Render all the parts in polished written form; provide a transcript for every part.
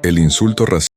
El insulto racista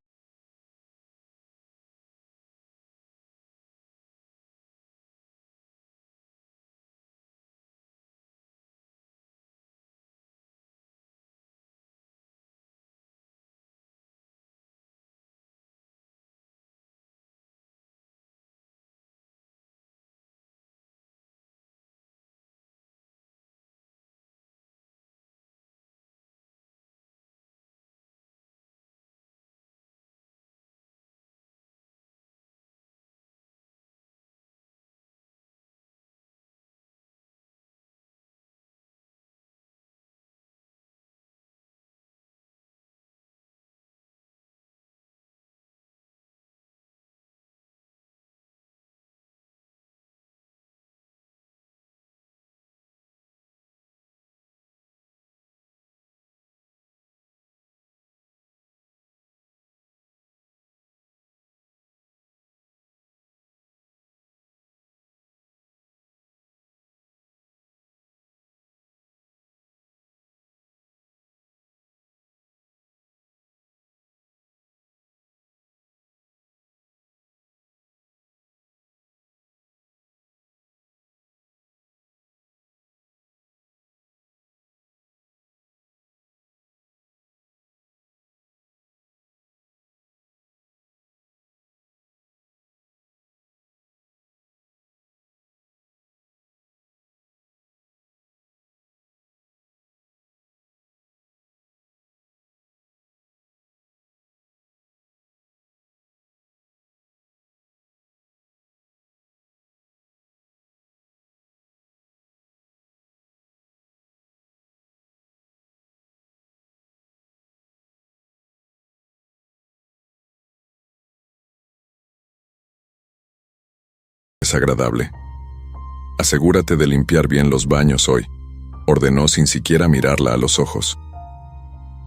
es agradable. Asegúrate de limpiar bien los baños hoy, ordenó sin siquiera mirarla a los ojos.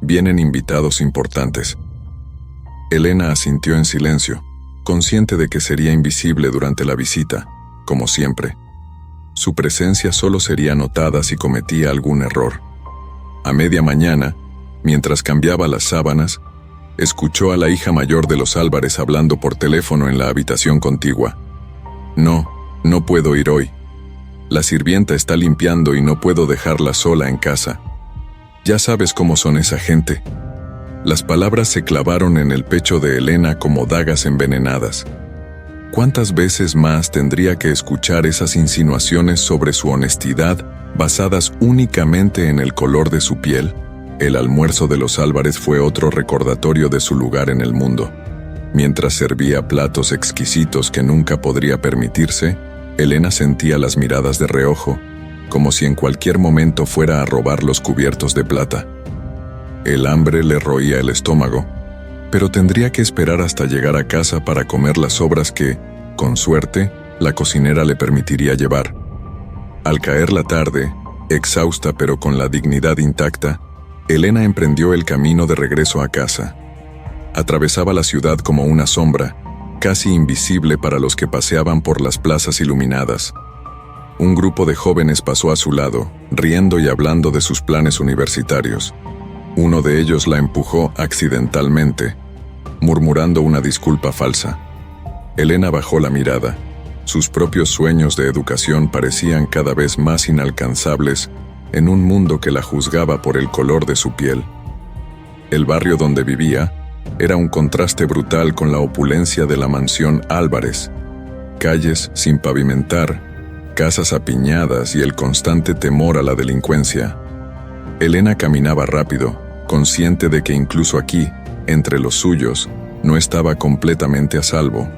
Vienen invitados importantes. Elena asintió en silencio, consciente de que sería invisible durante la visita, como siempre. Su presencia solo sería notada si cometía algún error. A media mañana, mientras cambiaba las sábanas, escuchó a la hija mayor de los Álvarez hablando por teléfono en la habitación contigua. No puedo ir hoy. La sirvienta está limpiando y no puedo dejarla sola en casa. Ya sabes cómo son esa gente. Las palabras se clavaron en el pecho de Elena como dagas envenenadas. ¿Cuántas veces más tendría que escuchar esas insinuaciones sobre su honestidad, basadas únicamente en el color de su piel? El almuerzo de los Álvarez fue otro recordatorio de su lugar en el mundo. Mientras servía platos exquisitos que nunca podría permitirse, Elena sentía las miradas de reojo, como si en cualquier momento fuera a robar los cubiertos de plata. El hambre le roía el estómago, pero tendría que esperar hasta llegar a casa para comer las sobras que, con suerte, la cocinera le permitiría llevar. Al caer la tarde, exhausta pero con la dignidad intacta, Elena emprendió el camino de regreso a casa. Atravesaba la ciudad como una sombra, casi invisible para los que paseaban por las plazas iluminadas. Un grupo de jóvenes pasó a su lado, riendo y hablando de sus planes universitarios. Uno de ellos la empujó accidentalmente, murmurando una disculpa falsa. Elena bajó la mirada. Sus propios sueños de educación parecían cada vez más inalcanzables en un mundo que la juzgaba por el color de su piel. El barrio donde vivía era un contraste brutal con la opulencia de la mansión Álvarez. Calles sin pavimentar, casas apiñadas y el constante temor a la delincuencia. Elena caminaba rápido, consciente de que incluso aquí, entre los suyos, no estaba completamente a salvo.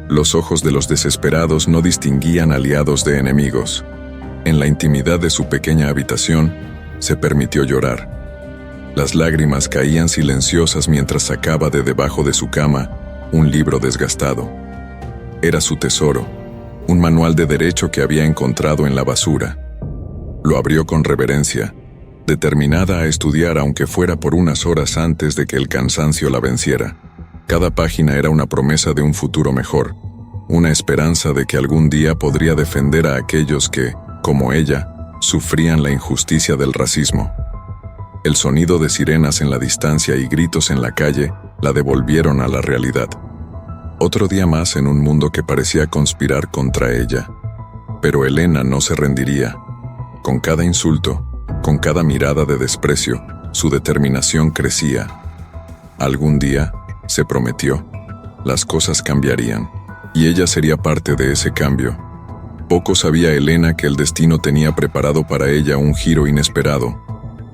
Los ojos de los desesperados no distinguían aliados de enemigos. En la intimidad de su pequeña habitación, se permitió llorar. Las lágrimas caían silenciosas mientras sacaba de debajo de su cama un libro desgastado. Era su tesoro, un manual de derecho que había encontrado en la basura. Lo abrió con reverencia, determinada a estudiar aunque fuera por unas horas antes de que el cansancio la venciera. Cada página era una promesa de un futuro mejor, una esperanza de que algún día podría defender a aquellos que, como ella, sufrían la injusticia del racismo. El sonido de sirenas en la distancia y gritos en la calle la devolvieron a la realidad. Otro día más en un mundo que parecía conspirar contra ella. Pero Elena no se rendiría. Con cada insulto, con cada mirada de desprecio, su determinación crecía. Algún día, se prometió, las cosas cambiarían, y ella sería parte de ese cambio. Poco sabía Elena que el destino tenía preparado para ella un giro inesperado,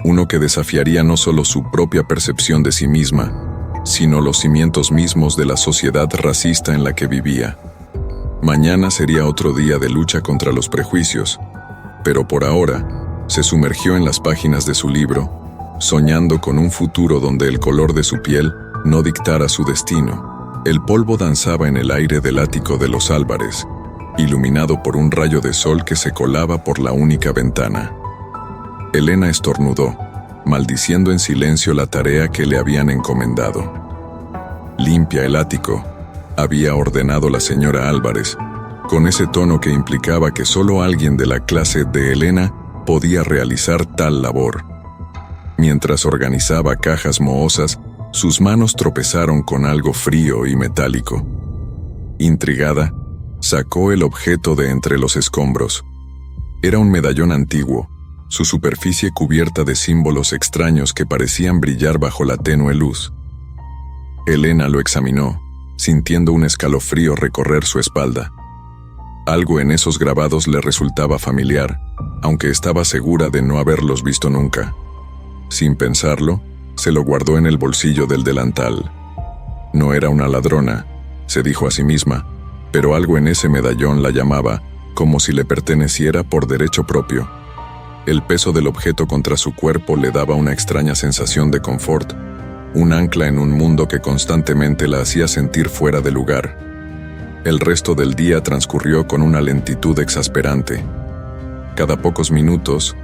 uno que desafiaría no solo su propia percepción de sí misma, sino los cimientos mismos de la sociedad racista en la que vivía. Mañana sería otro día de lucha contra los prejuicios, pero por ahora, se sumergió en las páginas de su libro, soñando con un futuro donde el color de su piel no dictara su destino. El polvo danzaba en el aire del ático de los Álvarez, iluminado por un rayo de sol que se colaba por la única ventana. Elena estornudó, maldiciendo en silencio la tarea que le habían encomendado. «Limpia el ático», había ordenado la señora Álvarez, con ese tono que implicaba que solo alguien de la clase de Elena podía realizar tal labor. Mientras organizaba cajas mohosas, sus manos tropezaron con algo frío y metálico. Intrigada, sacó el objeto de entre los escombros. Era un medallón antiguo, su superficie cubierta de símbolos extraños que parecían brillar bajo la tenue luz. Elena lo examinó, sintiendo un escalofrío recorrer su espalda. Algo en esos grabados le resultaba familiar, aunque estaba segura de no haberlos visto nunca. Sin pensarlo, se lo guardó en el bolsillo del delantal. No era una ladrona, se dijo a sí misma, pero algo en ese medallón la llamaba, como si le perteneciera por derecho propio. El peso del objeto contra su cuerpo le daba una extraña sensación de confort, un ancla en un mundo que constantemente la hacía sentir fuera de lugar. El resto del día transcurrió con una lentitud exasperante. Cada pocos minutos,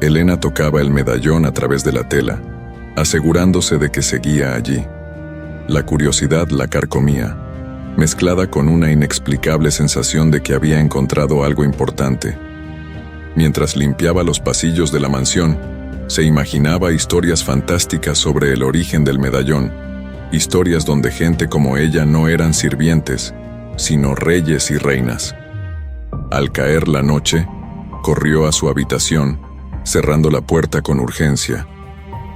Elena tocaba el medallón a través de la tela, asegurándose de que seguía allí. La curiosidad la carcomía, mezclada con una inexplicable sensación de que había encontrado algo importante. Mientras limpiaba los pasillos de la mansión, se imaginaba historias fantásticas sobre el origen del medallón, historias donde gente como ella no eran sirvientes, sino reyes y reinas. Al caer la noche, corrió a su habitación, cerrando la puerta con urgencia.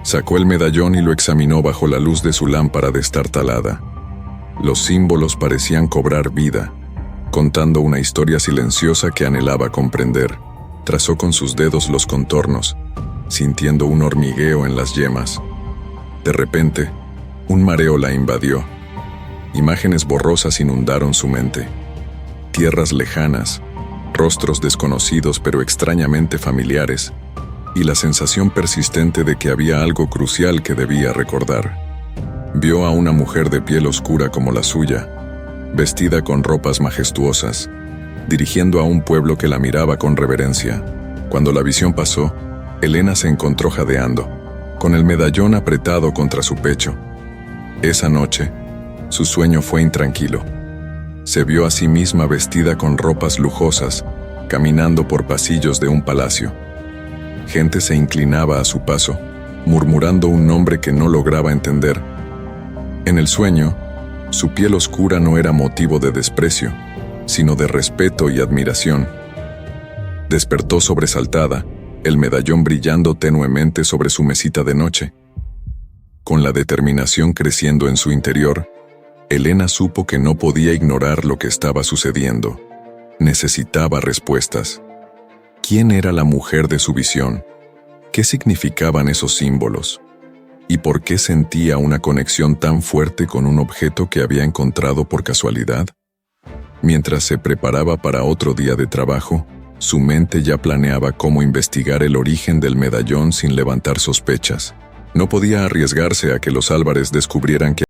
Sacó el medallón y lo examinó bajo la luz de su lámpara destartalada. Los símbolos parecían cobrar vida, contando una historia silenciosa que anhelaba comprender. Trazó con sus dedos los contornos, sintiendo un hormigueo en las yemas. De repente, un mareo la invadió. Imágenes borrosas inundaron su mente. Tierras lejanas, rostros desconocidos pero extrañamente familiares, y la sensación persistente de que había algo crucial que debía recordar. Vio a una mujer de piel oscura como la suya, vestida con ropas majestuosas, dirigiendo a un pueblo que la miraba con reverencia. Cuando la visión pasó, Elena se encontró jadeando, con el medallón apretado contra su pecho. Esa noche, su sueño fue intranquilo. Se vio a sí misma vestida con ropas lujosas, caminando por pasillos de un palacio. Gente se inclinaba a su paso, murmurando un nombre que no lograba entender. En el sueño, su piel oscura no era motivo de desprecio, sino de respeto y admiración. Despertó sobresaltada, el medallón brillando tenuemente sobre su mesita de noche. Con la determinación creciendo en su interior, Elena supo que no podía ignorar lo que estaba sucediendo. Necesitaba respuestas. ¿Quién era la mujer de su visión? ¿Qué significaban esos símbolos? ¿Y por qué sentía una conexión tan fuerte con un objeto que había encontrado por casualidad? Mientras se preparaba para otro día de trabajo, su mente ya planeaba cómo investigar el origen del medallón sin levantar sospechas. No podía arriesgarse a que los Álvarez descubrieran que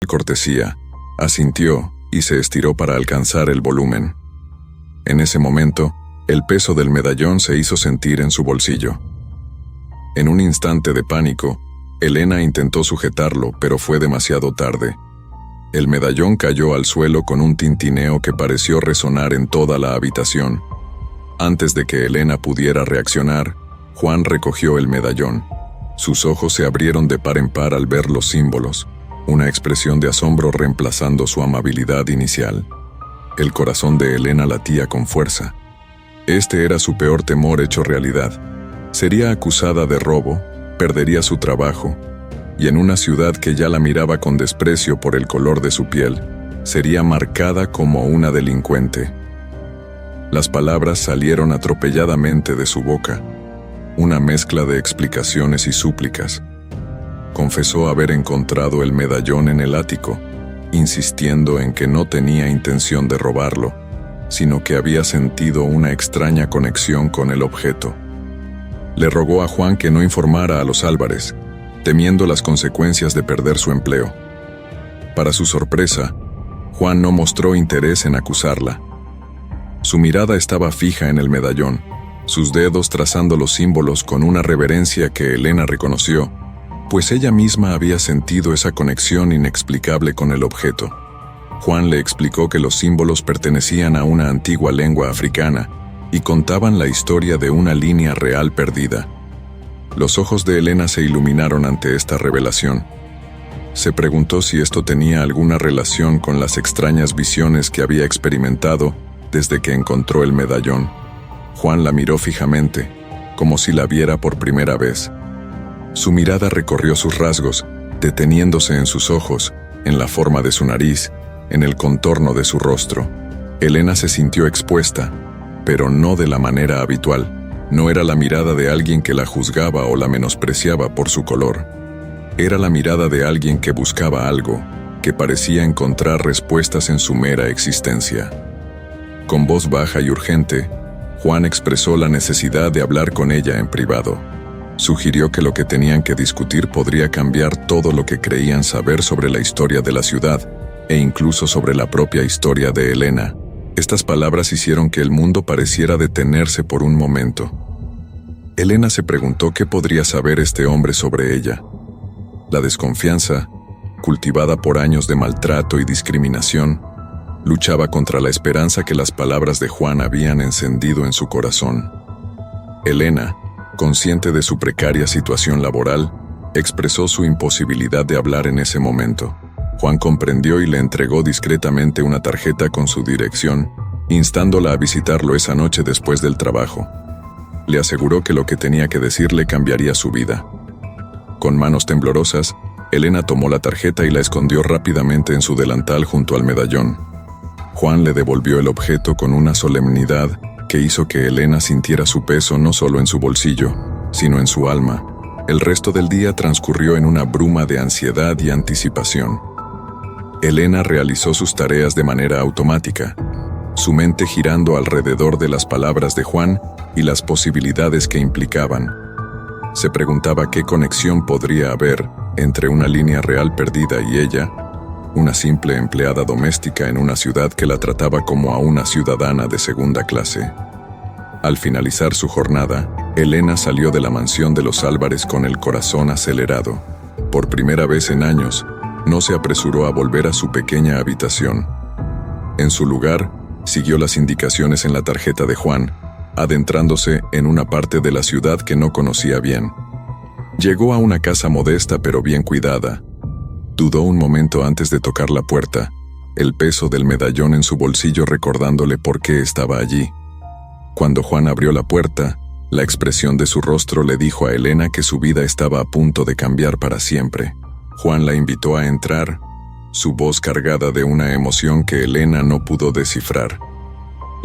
cortesía, asintió y se estiró para alcanzar el volumen. En ese momento, el peso del medallón se hizo sentir en su bolsillo. En un instante de pánico, Elena intentó sujetarlo, pero fue demasiado tarde. El medallón cayó al suelo con un tintineo que pareció resonar en toda la habitación. Antes de que Elena pudiera reaccionar, Juan recogió el medallón. Sus ojos se abrieron de par en par al ver los símbolos, una expresión de asombro reemplazando su amabilidad inicial. El corazón de Elena latía con fuerza. Este era su peor temor hecho realidad. Sería acusada de robo, perdería su trabajo, y en una ciudad que ya la miraba con desprecio por el color de su piel, sería marcada como una delincuente. Las palabras salieron atropelladamente de su boca, una mezcla de explicaciones y súplicas. Confesó haber encontrado el medallón en el ático, insistiendo en que no tenía intención de robarlo, sino que había sentido una extraña conexión con el objeto. Le rogó a Juan que no informara a los Álvarez, temiendo las consecuencias de perder su empleo. Para su sorpresa, Juan no mostró interés en acusarla. Su mirada estaba fija en el medallón, sus dedos trazando los símbolos con una reverencia que Elena reconoció, pues ella misma había sentido esa conexión inexplicable con el objeto. Juan le explicó que los símbolos pertenecían a una antigua lengua africana y contaban la historia de una línea real perdida. Los ojos de Elena se iluminaron ante esta revelación. Se preguntó si esto tenía alguna relación con las extrañas visiones que había experimentado desde que encontró el medallón. Juan la miró fijamente, como si la viera por primera vez. Su mirada recorrió sus rasgos, deteniéndose en sus ojos, en la forma de su nariz, en el contorno de su rostro. Elena se sintió expuesta, pero no de la manera habitual. No era la mirada de alguien que la juzgaba o la menospreciaba por su color. Era la mirada de alguien que buscaba algo, que parecía encontrar respuestas en su mera existencia. Con voz baja y urgente, Juan expresó la necesidad de hablar con ella en privado. Sugirió que lo que tenían que discutir podría cambiar todo lo que creían saber sobre la historia de la ciudad e incluso sobre la propia historia de Elena. Estas palabras hicieron que el mundo pareciera detenerse por un momento. Elena se preguntó qué podría saber este hombre sobre ella. La desconfianza, cultivada por años de maltrato y discriminación, luchaba contra la esperanza que las palabras de Juan habían encendido en su corazón. Elena, consciente de su precaria situación laboral, expresó su imposibilidad de hablar en ese momento. Juan comprendió y le entregó discretamente una tarjeta con su dirección, instándola a visitarlo esa noche después del trabajo. Le aseguró que lo que tenía que decirle cambiaría su vida. Con manos temblorosas, Elena tomó la tarjeta y la escondió rápidamente en su delantal junto al medallón. Juan le devolvió el objeto con una solemnidad que hizo que Elena sintiera su peso no solo en su bolsillo, sino en su alma. El resto del día transcurrió en una bruma de ansiedad y anticipación. Elena realizó sus tareas de manera automática, su mente girando alrededor de las palabras de Juan y las posibilidades que implicaban. Se preguntaba qué conexión podría haber entre una línea real perdida y ella, una simple empleada doméstica en una ciudad que la trataba como a una ciudadana de segunda clase. Al finalizar su jornada, Elena salió de la mansión de los Álvarez con el corazón acelerado. Por primera vez en años, no se apresuró a volver a su pequeña habitación. En su lugar, siguió las indicaciones en la tarjeta de Juan, adentrándose en una parte de la ciudad que no conocía bien. Llegó a una casa modesta pero bien cuidada. Dudó un momento antes de tocar la puerta, el peso del medallón en su bolsillo recordándole por qué estaba allí. Cuando Juan abrió la puerta, la expresión de su rostro le dijo a Elena que su vida estaba a punto de cambiar para siempre. Juan la invitó a entrar, su voz cargada de una emoción que Elena no pudo descifrar.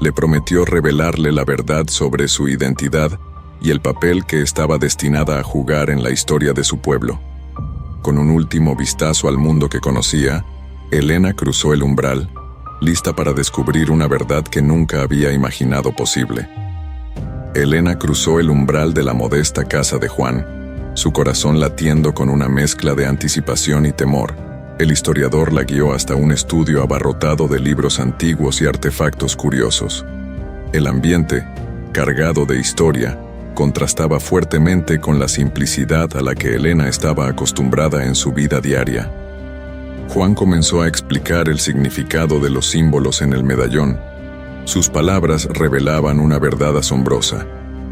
Le prometió revelarle la verdad sobre su identidad y el papel que estaba destinada a jugar en la historia de su pueblo. Con un último vistazo al mundo que conocía, Elena cruzó el umbral, lista para descubrir una verdad que nunca había imaginado posible. Elena cruzó el umbral de la modesta casa de Juan, su corazón latiendo con una mezcla de anticipación y temor. El historiador la guió hasta un estudio abarrotado de libros antiguos y artefactos curiosos. El ambiente, cargado de historia, contrastaba fuertemente con la simplicidad a la que Elena estaba acostumbrada en su vida diaria. Juan comenzó a explicar el significado de los símbolos en el medallón. Sus palabras revelaban una verdad asombrosa.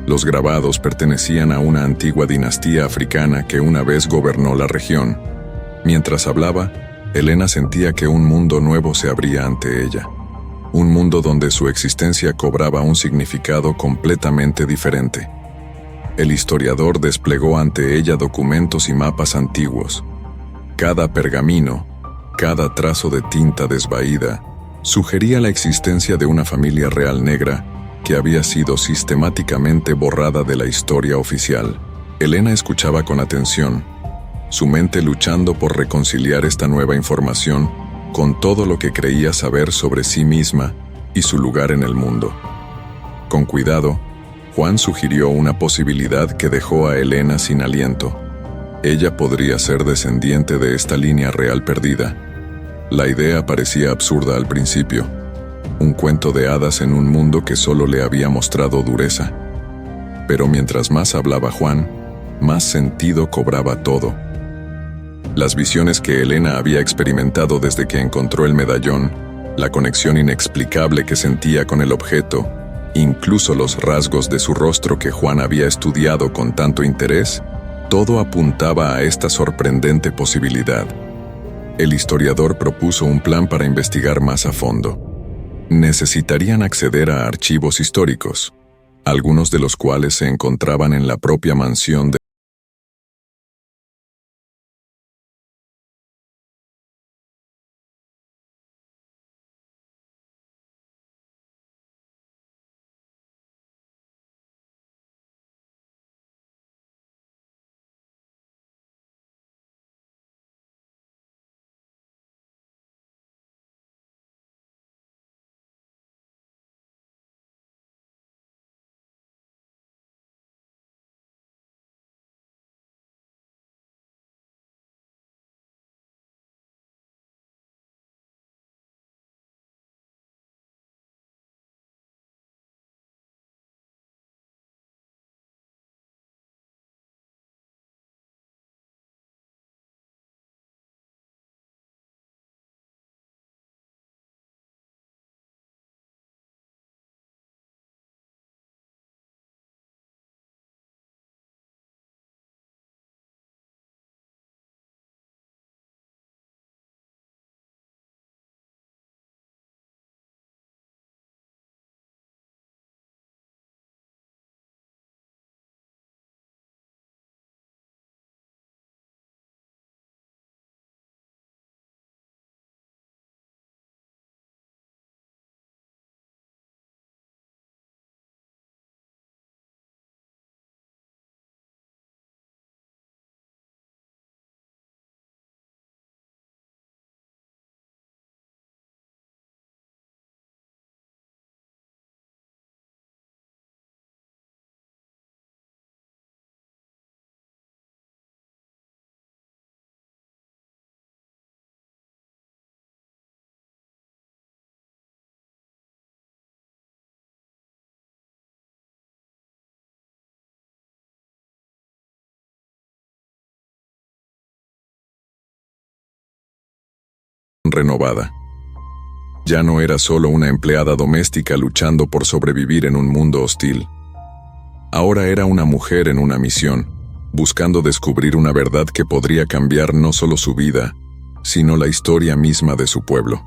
Los grabados pertenecían a una antigua dinastía africana que una vez gobernó la región. Mientras hablaba, Elena sentía que un mundo nuevo se abría ante ella. Un mundo donde su existencia cobraba un significado completamente diferente. El historiador desplegó ante ella documentos y mapas antiguos. Cada pergamino, cada trazo de tinta desvaída, sugería la existencia de una familia real negra que había sido sistemáticamente borrada de la historia oficial. Elena escuchaba con atención, su mente luchando por reconciliar esta nueva información con todo lo que creía saber sobre sí misma y su lugar en el mundo. Con cuidado, Juan sugirió una posibilidad que dejó a Elena sin aliento. Ella podría ser descendiente de esta línea real perdida. La idea parecía absurda al principio, un cuento de hadas en un mundo que solo le había mostrado dureza. Pero mientras más hablaba Juan, más sentido cobraba todo. Las visiones que Elena había experimentado desde que encontró el medallón, la conexión inexplicable que sentía con el objeto, incluso los rasgos de su rostro que Juan había estudiado con tanto interés, todo apuntaba a esta sorprendente posibilidad. El historiador propuso un plan para investigar más a fondo. Necesitarían acceder a archivos históricos, algunos de los cuales se encontraban en la propia mansión de renovada. Ya no era solo una empleada doméstica luchando por sobrevivir en un mundo hostil. Ahora era una mujer en una misión, buscando descubrir una verdad que podría cambiar no solo su vida, sino la historia misma de su pueblo.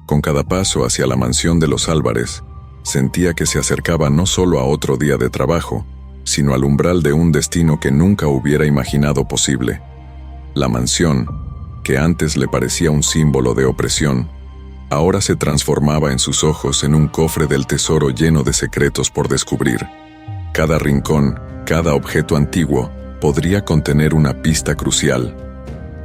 Con cada paso hacia la mansión de los Álvarez, sentía que se acercaba no solo a otro día de trabajo, sino al umbral de un destino que nunca hubiera imaginado posible. La mansión, que antes le parecía un símbolo de opresión, ahora se transformaba en sus ojos en un cofre del tesoro lleno de secretos por descubrir. Cada rincón, cada objeto antiguo, podría contener una pista crucial.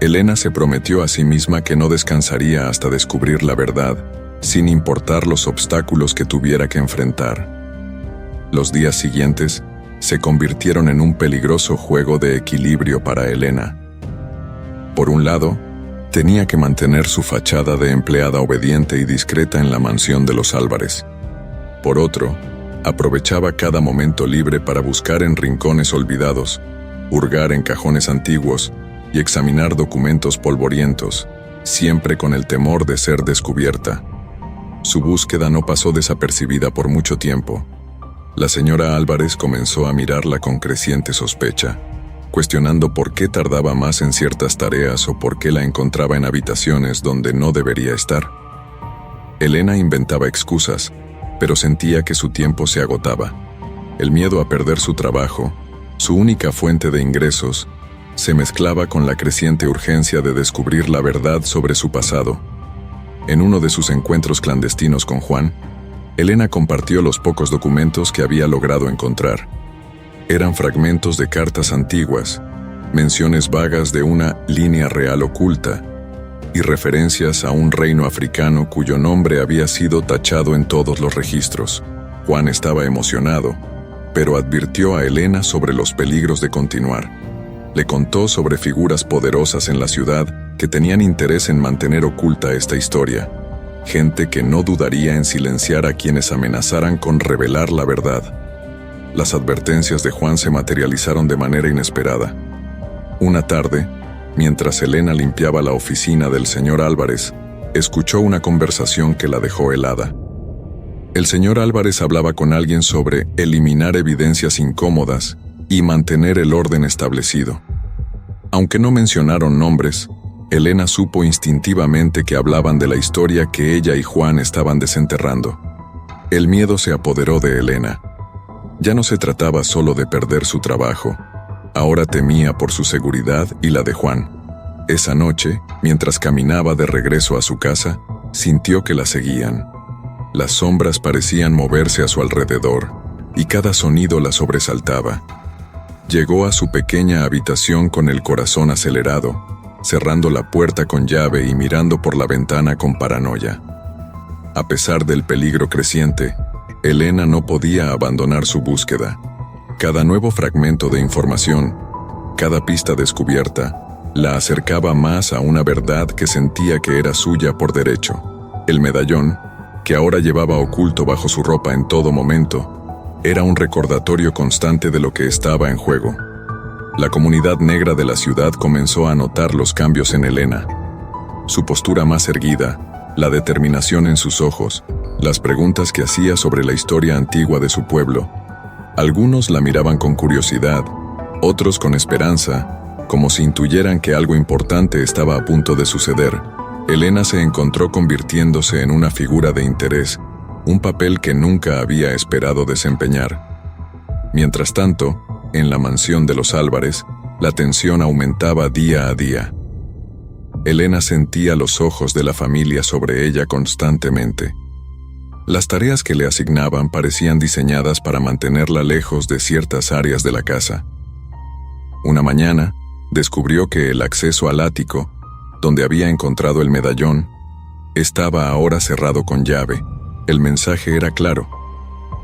Elena se prometió a sí misma que no descansaría hasta descubrir la verdad, sin importar los obstáculos que tuviera que enfrentar. Los días siguientes se convirtieron en un peligroso juego de equilibrio para Elena. Por un lado, Tenía que mantener su fachada de empleada obediente y discreta en la mansión de los Álvarez. Por otro, aprovechaba cada momento libre para buscar en rincones olvidados, hurgar en cajones antiguos y examinar documentos polvorientos, siempre con el temor de ser descubierta. Su búsqueda no pasó desapercibida por mucho tiempo. La señora Álvarez comenzó a mirarla con creciente sospecha, cuestionando por qué tardaba más en ciertas tareas o por qué la encontraba en habitaciones donde no debería estar. Elena inventaba excusas, pero sentía que su tiempo se agotaba. El miedo a perder su trabajo, su única fuente de ingresos, se mezclaba con la creciente urgencia de descubrir la verdad sobre su pasado. En uno de sus encuentros clandestinos con Juan, Elena compartió los pocos documentos que había logrado encontrar. Eran fragmentos de cartas antiguas, menciones vagas de una línea real oculta y referencias a un reino africano cuyo nombre había sido tachado en todos los registros. Juan estaba emocionado, pero advirtió a Elena sobre los peligros de continuar. Le contó sobre figuras poderosas en la ciudad que tenían interés en mantener oculta esta historia, gente que no dudaría en silenciar a quienes amenazaran con revelar la verdad. Las advertencias de Juan se materializaron de manera inesperada. Una tarde, mientras Elena limpiaba la oficina del señor Álvarez, escuchó una conversación que la dejó helada. El señor Álvarez hablaba con alguien sobre eliminar evidencias incómodas y mantener el orden establecido. Aunque no mencionaron nombres, Elena supo instintivamente que hablaban de la historia que ella y Juan estaban desenterrando. El miedo se apoderó de Elena. Ya no se trataba solo de perder su trabajo, ahora temía por su seguridad y la de Juan. Esa noche, mientras caminaba de regreso a su casa, sintió que la seguían. Las sombras parecían moverse a su alrededor, y cada sonido la sobresaltaba. Llegó a su pequeña habitación con el corazón acelerado, cerrando la puerta con llave y mirando por la ventana con paranoia. A pesar del peligro creciente, Elena no podía abandonar su búsqueda. Cada nuevo fragmento de información, cada pista descubierta, la acercaba más a una verdad que sentía que era suya por derecho. El medallón, que ahora llevaba oculto bajo su ropa en todo momento, era un recordatorio constante de lo que estaba en juego. La comunidad negra de la ciudad comenzó a notar los cambios en Elena. Su postura más erguida, la determinación en sus ojos, las preguntas que hacía sobre la historia antigua de su pueblo. Algunos la miraban con curiosidad, otros con esperanza, como si intuyeran que algo importante estaba a punto de suceder. Elena se encontró convirtiéndose en una figura de interés, un papel que nunca había esperado desempeñar. Mientras tanto, en la mansión de los Álvarez, la tensión aumentaba día a día. Elena sentía los ojos de la familia sobre ella constantemente. Las tareas que le asignaban parecían diseñadas para mantenerla lejos de ciertas áreas de la casa. Una mañana, descubrió que el acceso al ático, donde había encontrado el medallón, estaba ahora cerrado con llave. El mensaje era claro.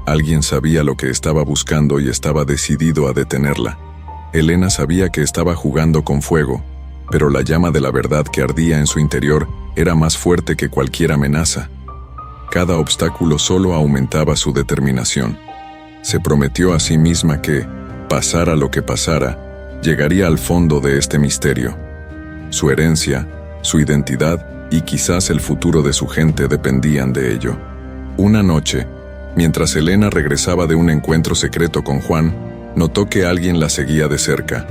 Alguien sabía lo que estaba buscando y estaba decidido a detenerla. Elena sabía que estaba jugando con fuego, pero la llama de la verdad que ardía en su interior era más fuerte que cualquier amenaza. Cada obstáculo solo aumentaba su determinación. Se prometió a sí misma que, pasara lo que pasara, llegaría al fondo de este misterio. Su herencia, su identidad y quizás el futuro de su gente dependían de ello. Una noche, mientras Elena regresaba de un encuentro secreto con Juan, notó que alguien la seguía de cerca.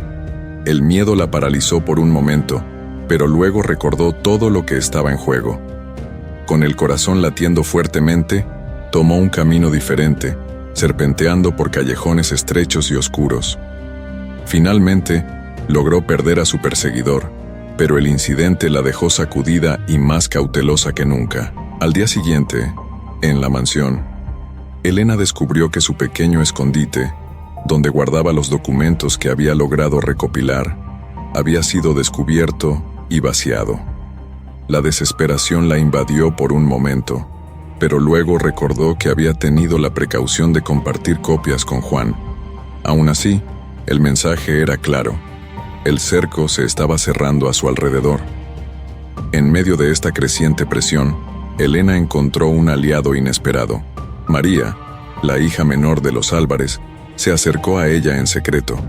El miedo la paralizó por un momento, pero luego recordó todo lo que estaba en juego. Con el corazón latiendo fuertemente, tomó un camino diferente, serpenteando por callejones estrechos y oscuros. Finalmente, logró perder a su perseguidor, pero el incidente la dejó sacudida y más cautelosa que nunca. Al día siguiente, en la mansión, Elena descubrió que su pequeño escondite, donde guardaba los documentos que había logrado recopilar, había sido descubierto y vaciado. La desesperación la invadió por un momento, pero luego recordó que había tenido la precaución de compartir copias con Juan. Aún así, el mensaje era claro. El cerco se estaba cerrando a su alrededor. En medio de esta creciente presión, Elena encontró un aliado inesperado. María, la hija menor de los Álvarez, se acercó a ella en secreto.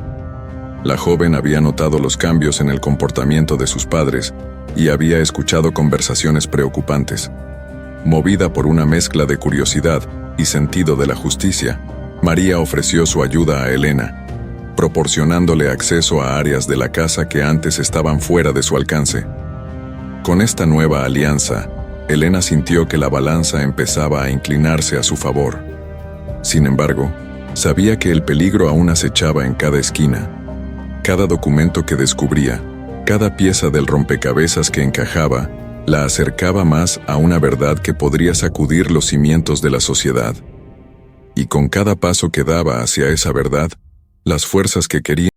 La joven había notado los cambios en el comportamiento de sus padres y había escuchado conversaciones preocupantes. Movida por una mezcla de curiosidad y sentido de la justicia, María ofreció su ayuda a Elena, proporcionándole acceso a áreas de la casa que antes estaban fuera de su alcance. Con esta nueva alianza, Elena sintió que la balanza empezaba a inclinarse a su favor. Sin embargo, sabía que el peligro aún acechaba en cada esquina. Cada documento que descubría, cada pieza del rompecabezas que encajaba, la acercaba más a una verdad que podría sacudir los cimientos de la sociedad. Y con cada paso que daba hacia esa verdad, las fuerzas que querían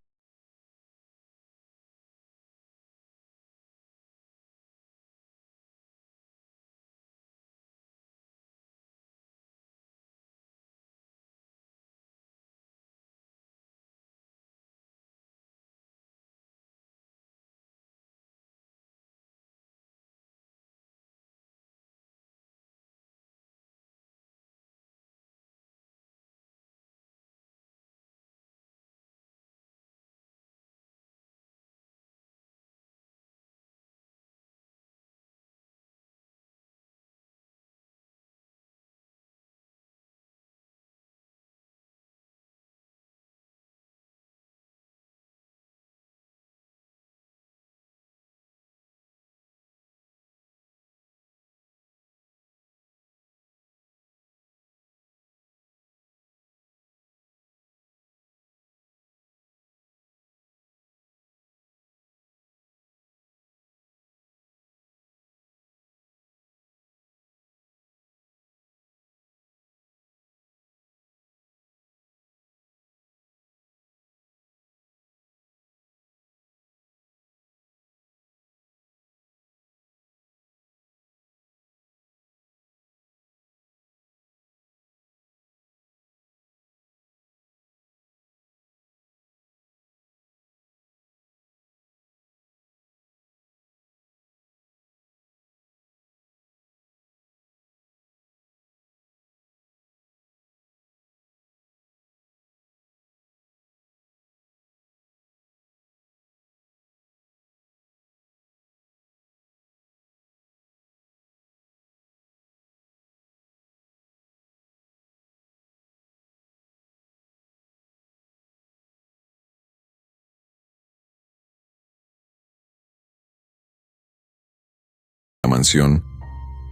la mansión,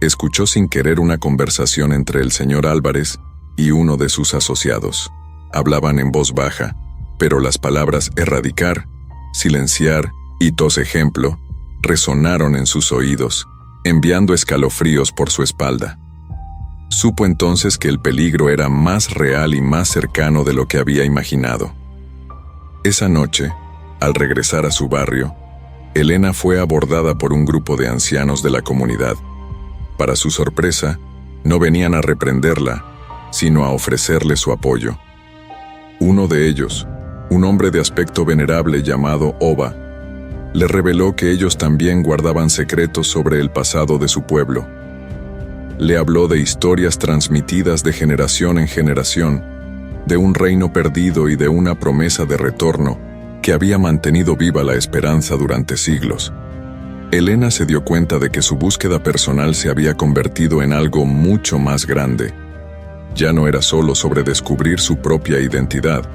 escuchó sin querer una conversación entre el señor Álvarez y uno de sus asociados. Hablaban en voz baja, pero las palabras erradicar, silenciar y tos ejemplo resonaron en sus oídos, enviando escalofríos por su espalda. Supo entonces que el peligro era más real y más cercano de lo que había imaginado. Esa noche, al regresar a su barrio, Elena fue abordada por un grupo de ancianos de la comunidad. Para su sorpresa, no venían a reprenderla, sino a ofrecerle su apoyo. Uno de ellos, un hombre de aspecto venerable llamado Oba, le reveló que ellos también guardaban secretos sobre el pasado de su pueblo. Le habló de historias transmitidas de generación en generación, de un reino perdido y de una promesa de retorno que había mantenido viva la esperanza durante siglos. Elena se dio cuenta de que su búsqueda personal se había convertido en algo mucho más grande. Ya no era solo sobre descubrir su propia identidad,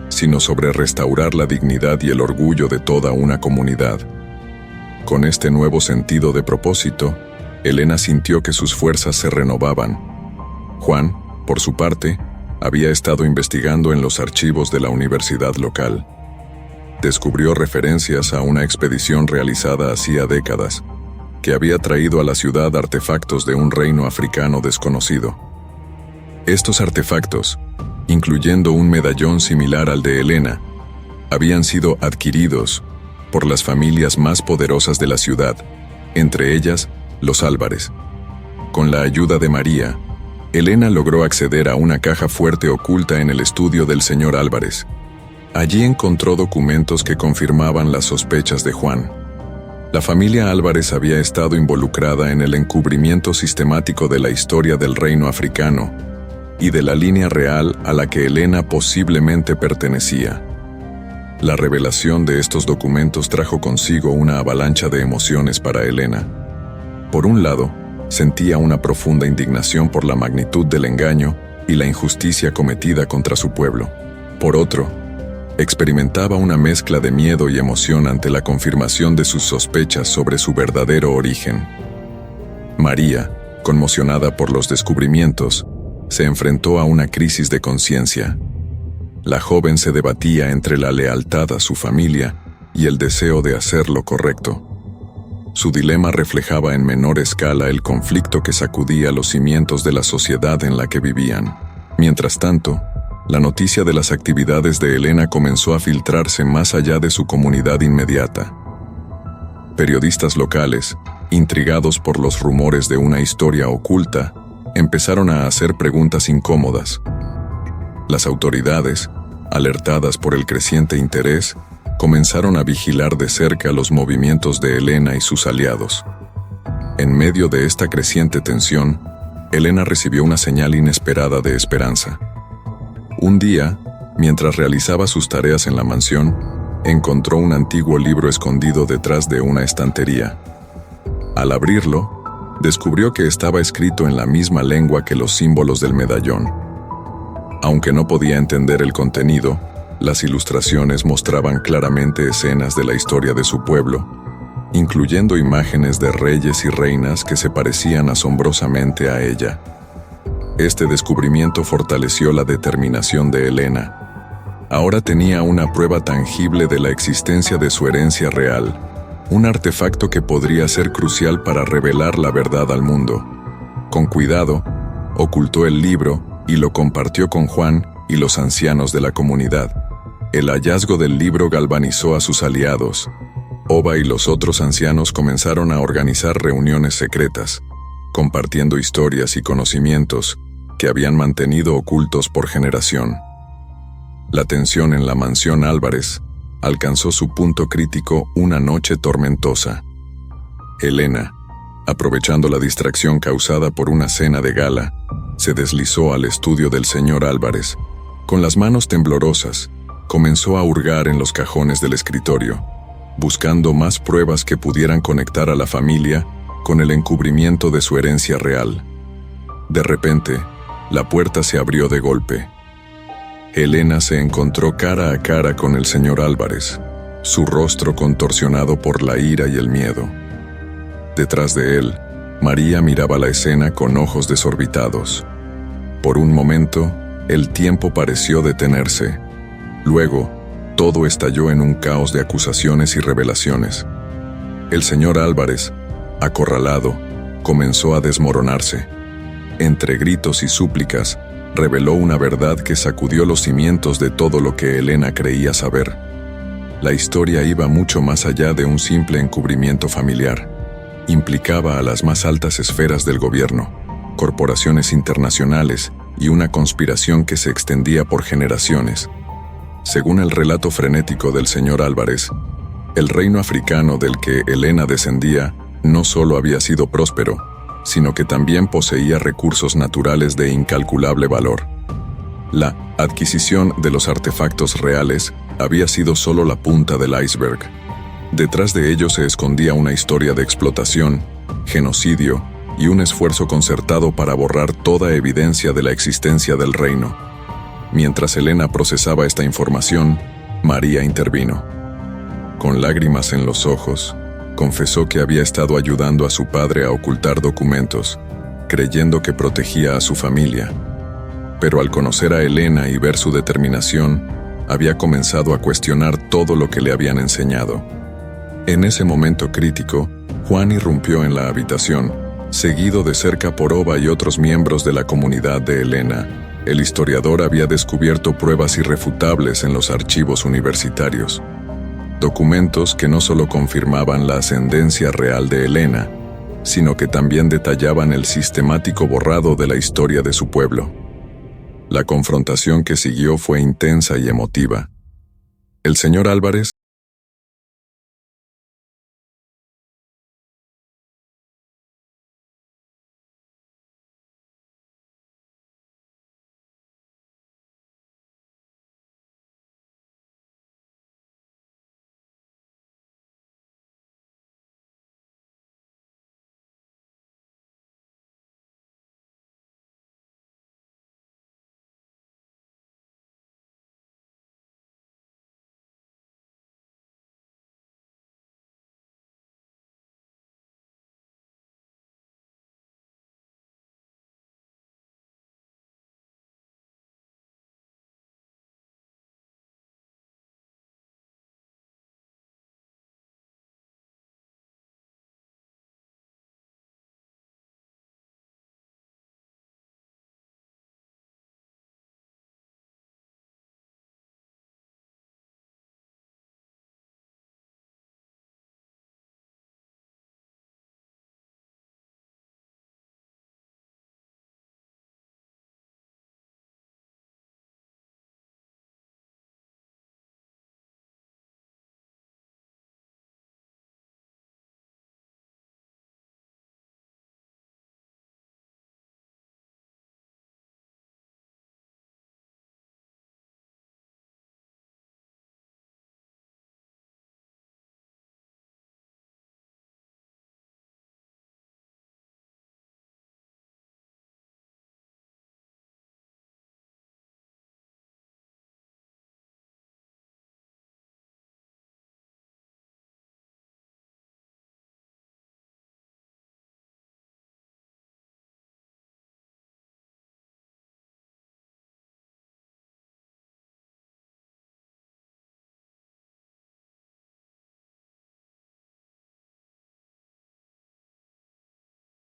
sino sobre restaurar la dignidad y el orgullo de toda una comunidad. Con este nuevo sentido de propósito, Elena sintió que sus fuerzas se renovaban. Juan, por su parte, había estado investigando en los archivos de la universidad local. Descubrió referencias a una expedición realizada hacía décadas, que había traído a la ciudad artefactos de un reino africano desconocido. Estos artefactos, incluyendo un medallón similar al de Elena, habían sido adquiridos por las familias más poderosas de la ciudad, entre ellas los Álvarez. Con la ayuda de María, Elena logró acceder a una caja fuerte oculta en el estudio del señor Álvarez. Allí encontró documentos que confirmaban las sospechas de Juan. La familia Álvarez había estado involucrada en el encubrimiento sistemático de la historia del reino africano y de la línea real a la que Elena posiblemente pertenecía. La revelación de estos documentos trajo consigo una avalancha de emociones para Elena. Por un lado, sentía una profunda indignación por la magnitud del engaño y la injusticia cometida contra su pueblo. Por otro, experimentaba una mezcla de miedo y emoción ante la confirmación de sus sospechas sobre su verdadero origen. María, conmocionada por los descubrimientos, se enfrentó a una crisis de conciencia. La joven se debatía entre la lealtad a su familia y el deseo de hacer lo correcto. Su dilema reflejaba en menor escala el conflicto que sacudía los cimientos de la sociedad en la que vivían. Mientras tanto, la noticia de las actividades de Elena comenzó a filtrarse más allá de su comunidad inmediata. Periodistas locales, intrigados por los rumores de una historia oculta, empezaron a hacer preguntas incómodas. Las autoridades, alertadas por el creciente interés, comenzaron a vigilar de cerca los movimientos de Elena y sus aliados. En medio de esta creciente tensión, Elena recibió una señal inesperada de esperanza. Un día, mientras realizaba sus tareas en la mansión, encontró un antiguo libro escondido detrás de una estantería. Al abrirlo, descubrió que estaba escrito en la misma lengua que los símbolos del medallón. Aunque no podía entender el contenido, las ilustraciones mostraban claramente escenas de la historia de su pueblo, incluyendo imágenes de reyes y reinas que se parecían asombrosamente a ella. Este descubrimiento fortaleció la determinación de Elena. Ahora tenía una prueba tangible de la existencia de su herencia real, un artefacto que podría ser crucial para revelar la verdad al mundo. Con cuidado, ocultó el libro y lo compartió con Juan y los ancianos de la comunidad. El hallazgo del libro galvanizó a sus aliados. Oba y los otros ancianos comenzaron a organizar reuniones secretas, compartiendo historias y conocimientos que habían mantenido ocultos por generación. La tensión en la mansión Álvarez alcanzó su punto crítico una noche tormentosa. Elena, aprovechando la distracción causada por una cena de gala, se deslizó al estudio del señor Álvarez. Con las manos temblorosas, comenzó a hurgar en los cajones del escritorio, buscando más pruebas que pudieran conectar a la familia con el encubrimiento de su herencia real. De repente, la puerta se abrió de golpe. Elena se encontró cara a cara con el señor Álvarez, su rostro contorsionado por la ira y el miedo. Detrás de él, María miraba la escena con ojos desorbitados. Por un momento, el tiempo pareció detenerse. Luego, todo estalló en un caos de acusaciones y revelaciones. El señor Álvarez, acorralado, comenzó a desmoronarse. Entre gritos y súplicas, reveló una verdad que sacudió los cimientos de todo lo que Elena creía saber. La historia iba mucho más allá de un simple encubrimiento familiar. Implicaba a las más altas esferas del gobierno, corporaciones internacionales y una conspiración que se extendía por generaciones. Según el relato frenético del señor Álvarez, el reino africano del que Elena descendía no solo había sido próspero, sino que también poseía recursos naturales de incalculable valor. La adquisición de los artefactos reales había sido solo la punta del iceberg. Detrás de ello se escondía una historia de explotación, genocidio y un esfuerzo concertado para borrar toda evidencia de la existencia del reino. Mientras Elena procesaba esta información, María intervino. Con lágrimas en los ojos, confesó que había estado ayudando a su padre a ocultar documentos, creyendo que protegía a su familia. Pero al conocer a Elena y ver su determinación, había comenzado a cuestionar todo lo que le habían enseñado. En ese momento crítico, Juan irrumpió en la habitación, seguido de cerca por Oba y otros miembros de la comunidad de Elena. El historiador había descubierto pruebas irrefutables en los archivos universitarios. Documentos que no solo confirmaban la ascendencia real de Elena, sino que también detallaban el sistemático borrado de la historia de su pueblo. La confrontación que siguió fue intensa y emotiva. El señor Álvarez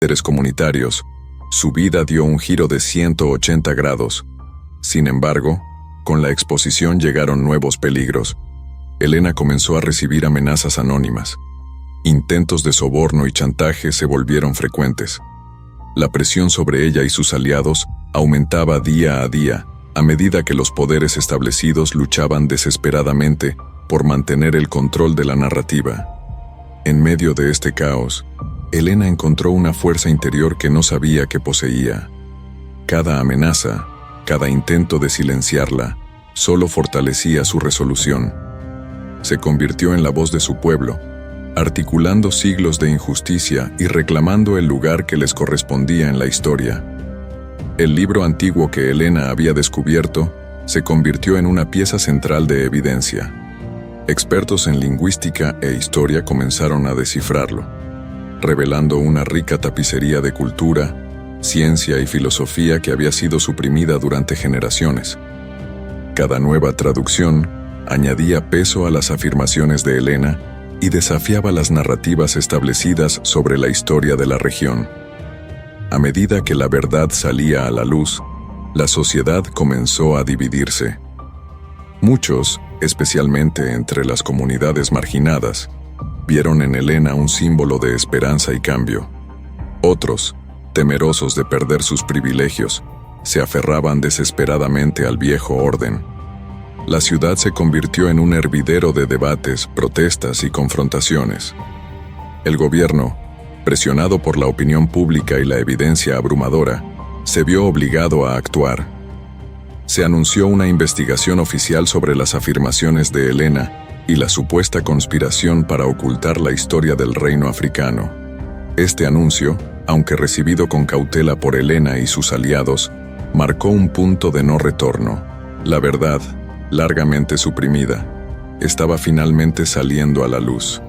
líderes comunitarios, su vida dio un giro de 180 grados. Sin embargo, con la exposición llegaron nuevos peligros. Elena comenzó a recibir amenazas anónimas. Intentos de soborno y chantaje se volvieron frecuentes. La presión sobre ella y sus aliados aumentaba día a día, a medida que los poderes establecidos luchaban desesperadamente por mantener el control de la narrativa. En medio de este caos, Elena encontró una fuerza interior que no sabía que poseía. Cada amenaza, cada intento de silenciarla, solo fortalecía su resolución. Se convirtió en la voz de su pueblo, articulando siglos de injusticia y reclamando el lugar que les correspondía en la historia. El libro antiguo que Elena había descubierto se convirtió en una pieza central de evidencia. Expertos en lingüística e historia comenzaron a descifrarlo, revelando una rica tapicería de cultura, ciencia y filosofía que había sido suprimida durante generaciones. Cada nueva traducción añadía peso a las afirmaciones de Elena y desafiaba las narrativas establecidas sobre la historia de la región. A medida que la verdad salía a la luz, la sociedad comenzó a dividirse. Muchos, especialmente entre las comunidades marginadas, vieron en Elena un símbolo de esperanza y cambio. Otros, temerosos de perder sus privilegios, se aferraban desesperadamente al viejo orden. La ciudad se convirtió en un hervidero de debates, protestas y confrontaciones. El gobierno, presionado por la opinión pública y la evidencia abrumadora, se vio obligado a actuar. Se anunció una investigación oficial sobre las afirmaciones de Elena y la supuesta conspiración para ocultar la historia del reino africano. Este anuncio, aunque recibido con cautela por Elena y sus aliados, marcó un punto de no retorno. La verdad, largamente suprimida, estaba finalmente saliendo a la luz.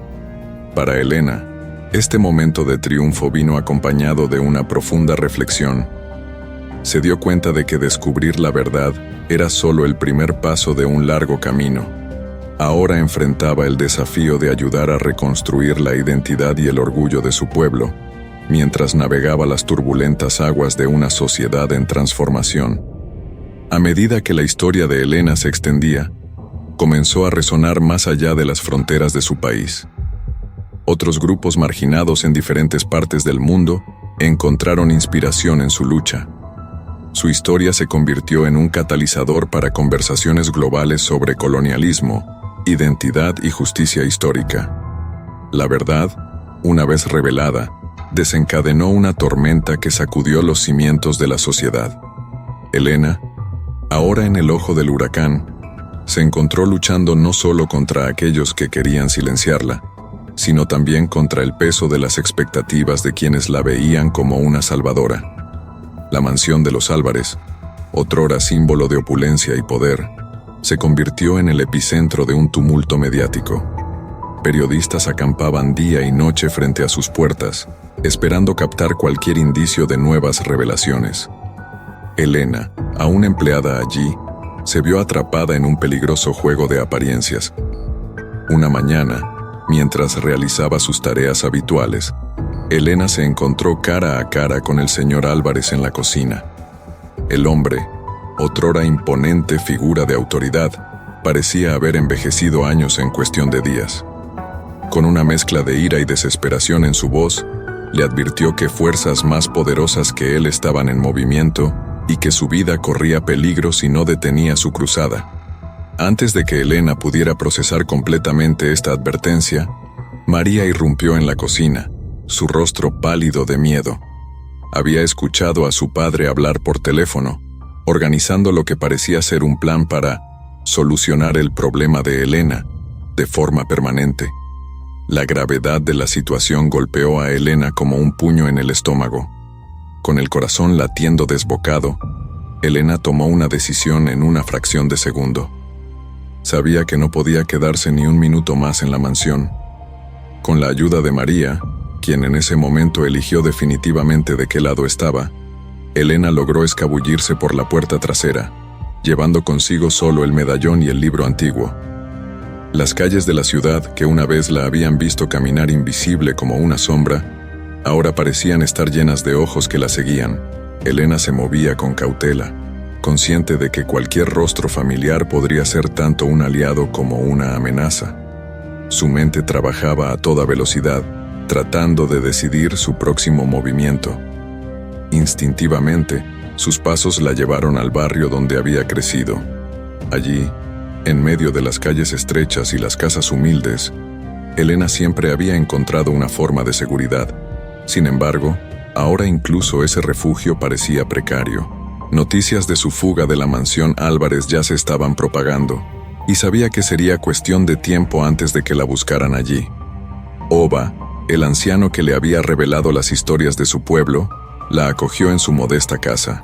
Para Elena, este momento de triunfo vino acompañado de una profunda reflexión. Se dio cuenta de que descubrir la verdad era solo el primer paso de un largo camino. Ahora enfrentaba el desafío de ayudar a reconstruir la identidad y el orgullo de su pueblo, mientras navegaba las turbulentas aguas de una sociedad en transformación. A medida que la historia de Elena se extendía, comenzó a resonar más allá de las fronteras de su país. Otros grupos marginados en diferentes partes del mundo encontraron inspiración en su lucha. Su historia se convirtió en un catalizador para conversaciones globales sobre colonialismo, identidad y justicia histórica. La verdad, una vez revelada, desencadenó una tormenta que sacudió los cimientos de la sociedad. Elena, ahora en el ojo del huracán, se encontró luchando no solo contra aquellos que querían silenciarla, sino también contra el peso de las expectativas de quienes la veían como una salvadora. La mansión de los Álvarez, otrora símbolo de opulencia y poder, se convirtió en el epicentro de un tumulto mediático. Periodistas acampaban día y noche frente a sus puertas, esperando captar cualquier indicio de nuevas revelaciones. Elena, aún empleada allí, se vio atrapada en un peligroso juego de apariencias. Una mañana, mientras realizaba sus tareas habituales, Elena se encontró cara a cara con el señor Álvarez en la cocina. El hombre, otrora imponente figura de autoridad, parecía haber envejecido años en cuestión de días. Con una mezcla de ira y desesperación en su voz, le advirtió que fuerzas más poderosas que él estaban en movimiento y que su vida corría peligro si no detenía su cruzada. Antes de que Elena pudiera procesar completamente esta advertencia, María irrumpió en la cocina, su rostro pálido de miedo. Había escuchado a su padre hablar por teléfono, organizando lo que parecía ser un plan para solucionar el problema de Elena de forma permanente. La gravedad de la situación golpeó a Elena como un puño en el estómago. Con el corazón latiendo desbocado, Elena tomó una decisión en una fracción de segundo. Sabía que no podía quedarse ni un minuto más en la mansión. Con la ayuda de María, quien en ese momento eligió definitivamente de qué lado estaba, Elena logró escabullirse por la puerta trasera, llevando consigo solo el medallón y el libro antiguo. Las calles de la ciudad, que una vez la habían visto caminar invisible como una sombra, ahora parecían estar llenas de ojos que la seguían. Elena se movía con cautela, consciente de que cualquier rostro familiar podría ser tanto un aliado como una amenaza. Su mente trabajaba a toda velocidad, tratando de decidir su próximo movimiento. Instintivamente, sus pasos la llevaron al barrio donde había crecido. Allí, en medio de las calles estrechas y las casas humildes, Elena siempre había encontrado una forma de seguridad. Sin embargo, ahora incluso ese refugio parecía precario. Noticias de su fuga de la mansión Álvarez ya se estaban propagando, y sabía que sería cuestión de tiempo antes de que la buscaran allí. Oba, el anciano que le había revelado las historias de su pueblo, la acogió en su modesta casa.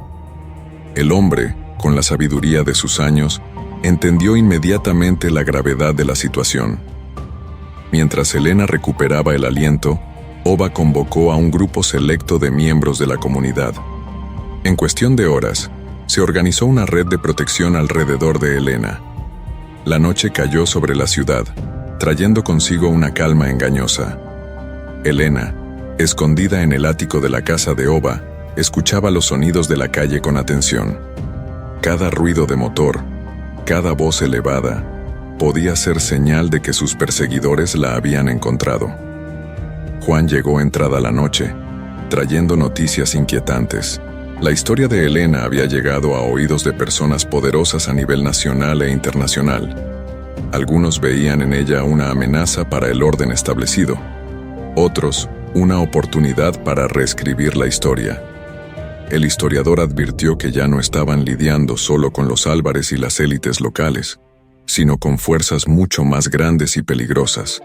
El hombre, con la sabiduría de sus años, entendió inmediatamente la gravedad de la situación. Mientras Elena recuperaba el aliento, Oba convocó a un grupo selecto de miembros de la comunidad. En cuestión de horas, se organizó una red de protección alrededor de Elena. La noche cayó sobre la ciudad, trayendo consigo una calma engañosa. Elena, escondida en el ático de la casa de Oba, escuchaba los sonidos de la calle con atención. Cada ruido de motor, cada voz elevada, podía ser señal de que sus perseguidores la habían encontrado. Juan llegó entrada la noche, trayendo noticias inquietantes. La historia de Elena había llegado a oídos de personas poderosas a nivel nacional e internacional. Algunos veían en ella una amenaza para el orden establecido. Otros, una oportunidad para reescribir la historia. El historiador advirtió que ya no estaban lidiando solo con los Álvarez y las élites locales, sino con fuerzas mucho más grandes y peligrosas.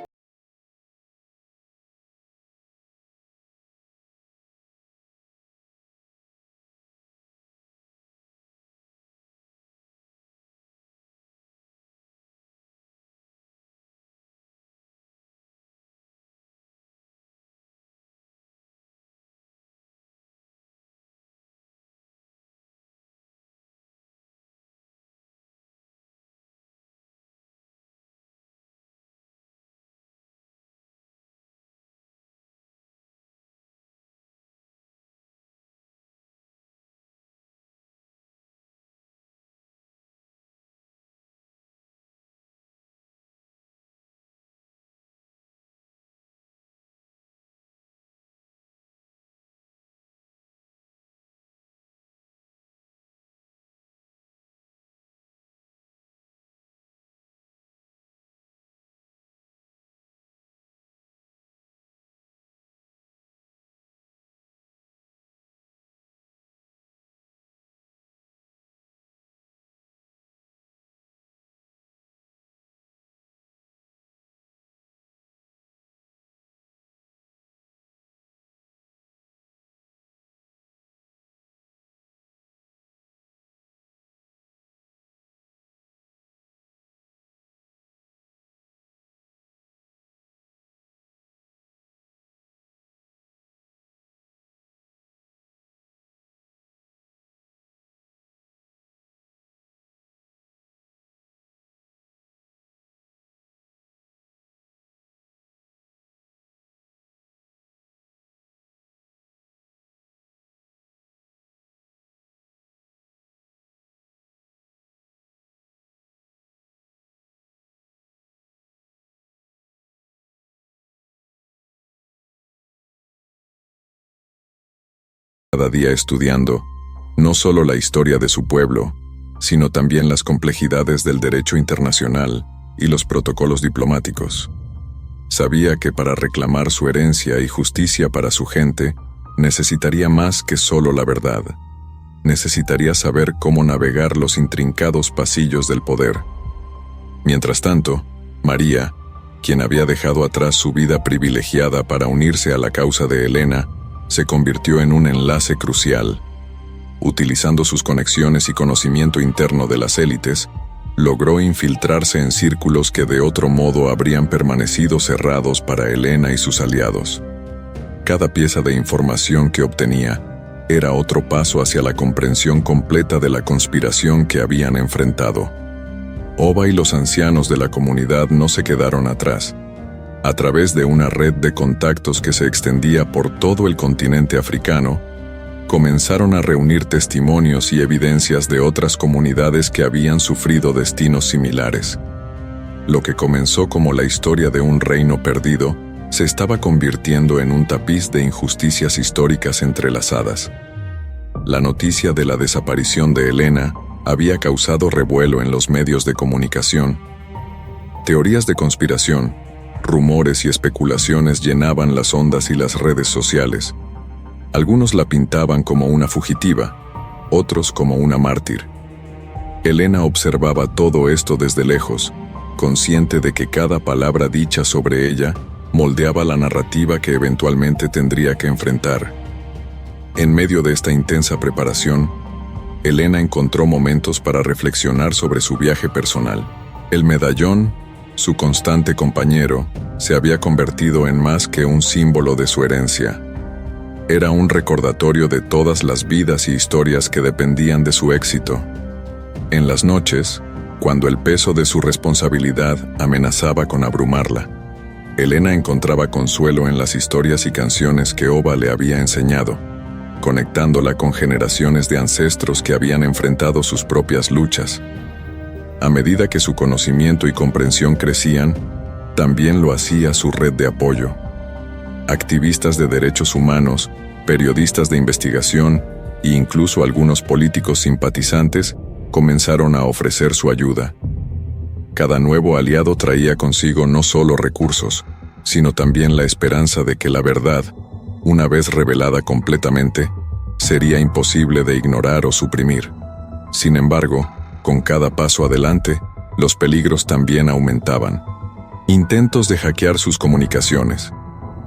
Cada día estudiando, no solo la historia de su pueblo, sino también las complejidades del derecho internacional y los protocolos diplomáticos. Sabía que para reclamar su herencia y justicia para su gente, necesitaría más que solo la verdad. Necesitaría saber cómo navegar los intrincados pasillos del poder. Mientras tanto, María, quien había dejado atrás su vida privilegiada para unirse a la causa de Elena, se convirtió en un enlace crucial. Utilizando sus conexiones y conocimiento interno de las élites, logró infiltrarse en círculos que de otro modo habrían permanecido cerrados para Elena y sus aliados. Cada pieza de información que obtenía era otro paso hacia la comprensión completa de la conspiración que habían enfrentado. Oba y los ancianos de la comunidad no se quedaron atrás. A través de una red de contactos que se extendía por todo el continente africano, comenzaron a reunir testimonios y evidencias de otras comunidades que habían sufrido destinos similares. Lo que comenzó como la historia de un reino perdido, se estaba convirtiendo en un tapiz de injusticias históricas entrelazadas. La noticia de la desaparición de Helena había causado revuelo en los medios de comunicación. Teorías de conspiración, rumores y especulaciones llenaban las ondas y las redes sociales. Algunos la pintaban como una fugitiva, otros como una mártir. Helena observaba todo esto desde lejos, consciente de que cada palabra dicha sobre ella moldeaba la narrativa que eventualmente tendría que enfrentar. En medio de esta intensa preparación, Helena encontró momentos para reflexionar sobre su viaje personal. El medallón, su constante compañero, se había convertido en más que un símbolo de su herencia. Era un recordatorio de todas las vidas y historias que dependían de su éxito. En las noches, cuando el peso de su responsabilidad amenazaba con abrumarla, Helena encontraba consuelo en las historias y canciones que Oba le había enseñado, conectándola con generaciones de ancestros que habían enfrentado sus propias luchas. A medida que su conocimiento y comprensión crecían, también lo hacía su red de apoyo. Activistas de derechos humanos, periodistas de investigación e incluso algunos políticos simpatizantes comenzaron a ofrecer su ayuda. Cada nuevo aliado traía consigo no solo recursos, sino también la esperanza de que la verdad, una vez revelada completamente, sería imposible de ignorar o suprimir. Sin embargo, con cada paso adelante, los peligros también aumentaban. Intentos de hackear sus comunicaciones,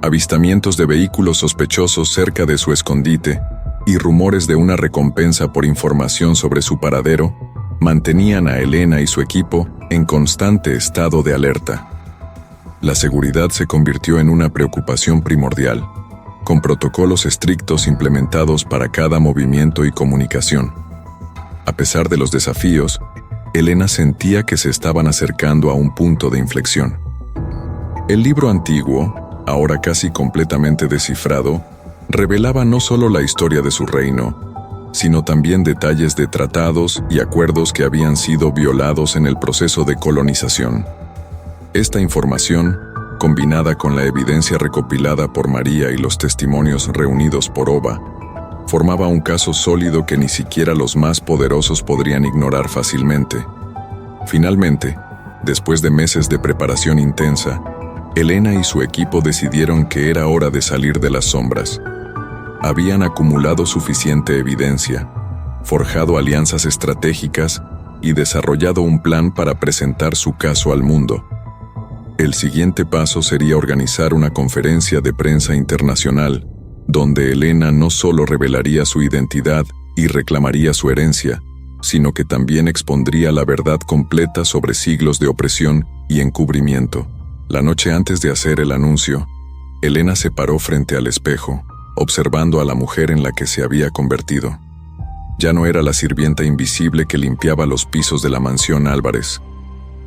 avistamientos de vehículos sospechosos cerca de su escondite y rumores de una recompensa por información sobre su paradero mantenían a Helena y su equipo en constante estado de alerta. La seguridad se convirtió en una preocupación primordial, con protocolos estrictos implementados para cada movimiento y comunicación. A pesar de los desafíos, Helena sentía que se estaban acercando a un punto de inflexión. El libro antiguo, ahora casi completamente descifrado, revelaba no solo la historia de su reino, sino también detalles de tratados y acuerdos que habían sido violados en el proceso de colonización. Esta información, combinada con la evidencia recopilada por María y los testimonios reunidos por Oba, formaba un caso sólido que ni siquiera los más poderosos podrían ignorar fácilmente. Finalmente, después de meses de preparación intensa, Helena y su equipo decidieron que era hora de salir de las sombras. Habían acumulado suficiente evidencia, forjado alianzas estratégicas y desarrollado un plan para presentar su caso al mundo. El siguiente paso sería organizar una conferencia de prensa internacional, donde Helena no solo revelaría su identidad y reclamaría su herencia, sino que también expondría la verdad completa sobre siglos de opresión y encubrimiento. La noche antes de hacer el anuncio, Helena se paró frente al espejo, observando a la mujer en la que se había convertido. Ya no era la sirvienta invisible que limpiaba los pisos de la mansión Álvarez.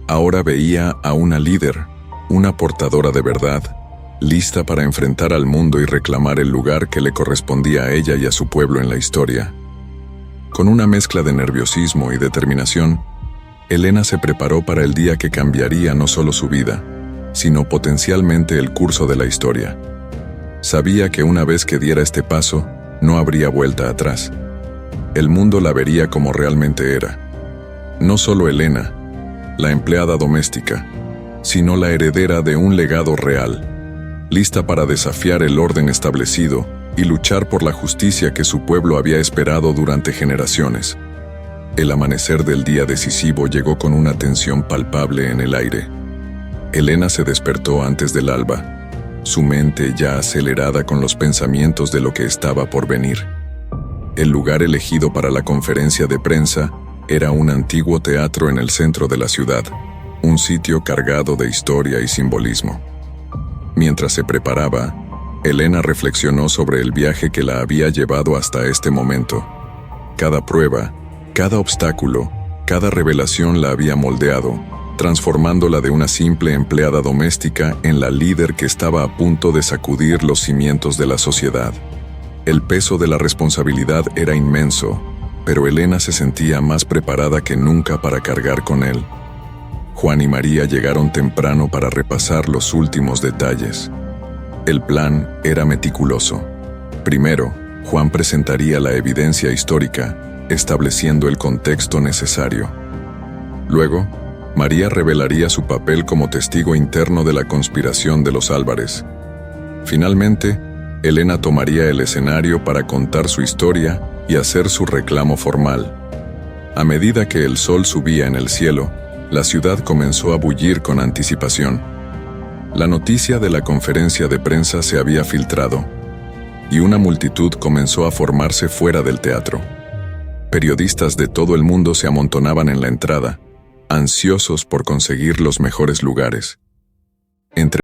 Ahora veía a una líder, una portadora de verdad, lista para enfrentar al mundo y reclamar el lugar que le correspondía a ella y a su pueblo en la historia. Con una mezcla de nerviosismo y determinación, Helena se preparó para el día que cambiaría no solo su vida, sino potencialmente el curso de la historia. Sabía que una vez que diera este paso, no habría vuelta atrás. El mundo la vería como realmente era. No solo Helena, la empleada doméstica, sino la heredera de un legado real, lista para desafiar el orden establecido y luchar por la justicia que su pueblo había esperado durante generaciones. El amanecer del día decisivo llegó con una tensión palpable en el aire. Helena se despertó antes del alba, su mente ya acelerada con los pensamientos de lo que estaba por venir. El lugar elegido para la conferencia de prensa era un antiguo teatro en el centro de la ciudad, un sitio cargado de historia y simbolismo. Mientras se preparaba, Helena reflexionó sobre el viaje que la había llevado hasta este momento. Cada prueba, cada obstáculo, cada revelación la había moldeado, transformándola de una simple empleada doméstica en la líder que estaba a punto de sacudir los cimientos de la sociedad. El peso de la responsabilidad era inmenso, pero Elena se sentía más preparada que nunca para cargar con él. Juan y María llegaron temprano para repasar los últimos detalles. El plan era meticuloso. Primero, Juan presentaría la evidencia histórica, estableciendo el contexto necesario. Luego, María revelaría su papel como testigo interno de la conspiración de los Álvarez. Finalmente, Elena tomaría el escenario para contar su historia y hacer su reclamo formal. A medida que el sol subía en el cielo, la ciudad comenzó a bullir con anticipación. La noticia de la conferencia de prensa se había filtrado, y una multitud comenzó a formarse fuera del teatro. Periodistas de todo el mundo se amontonaban en la entrada, ansiosos por conseguir los mejores lugares. Entre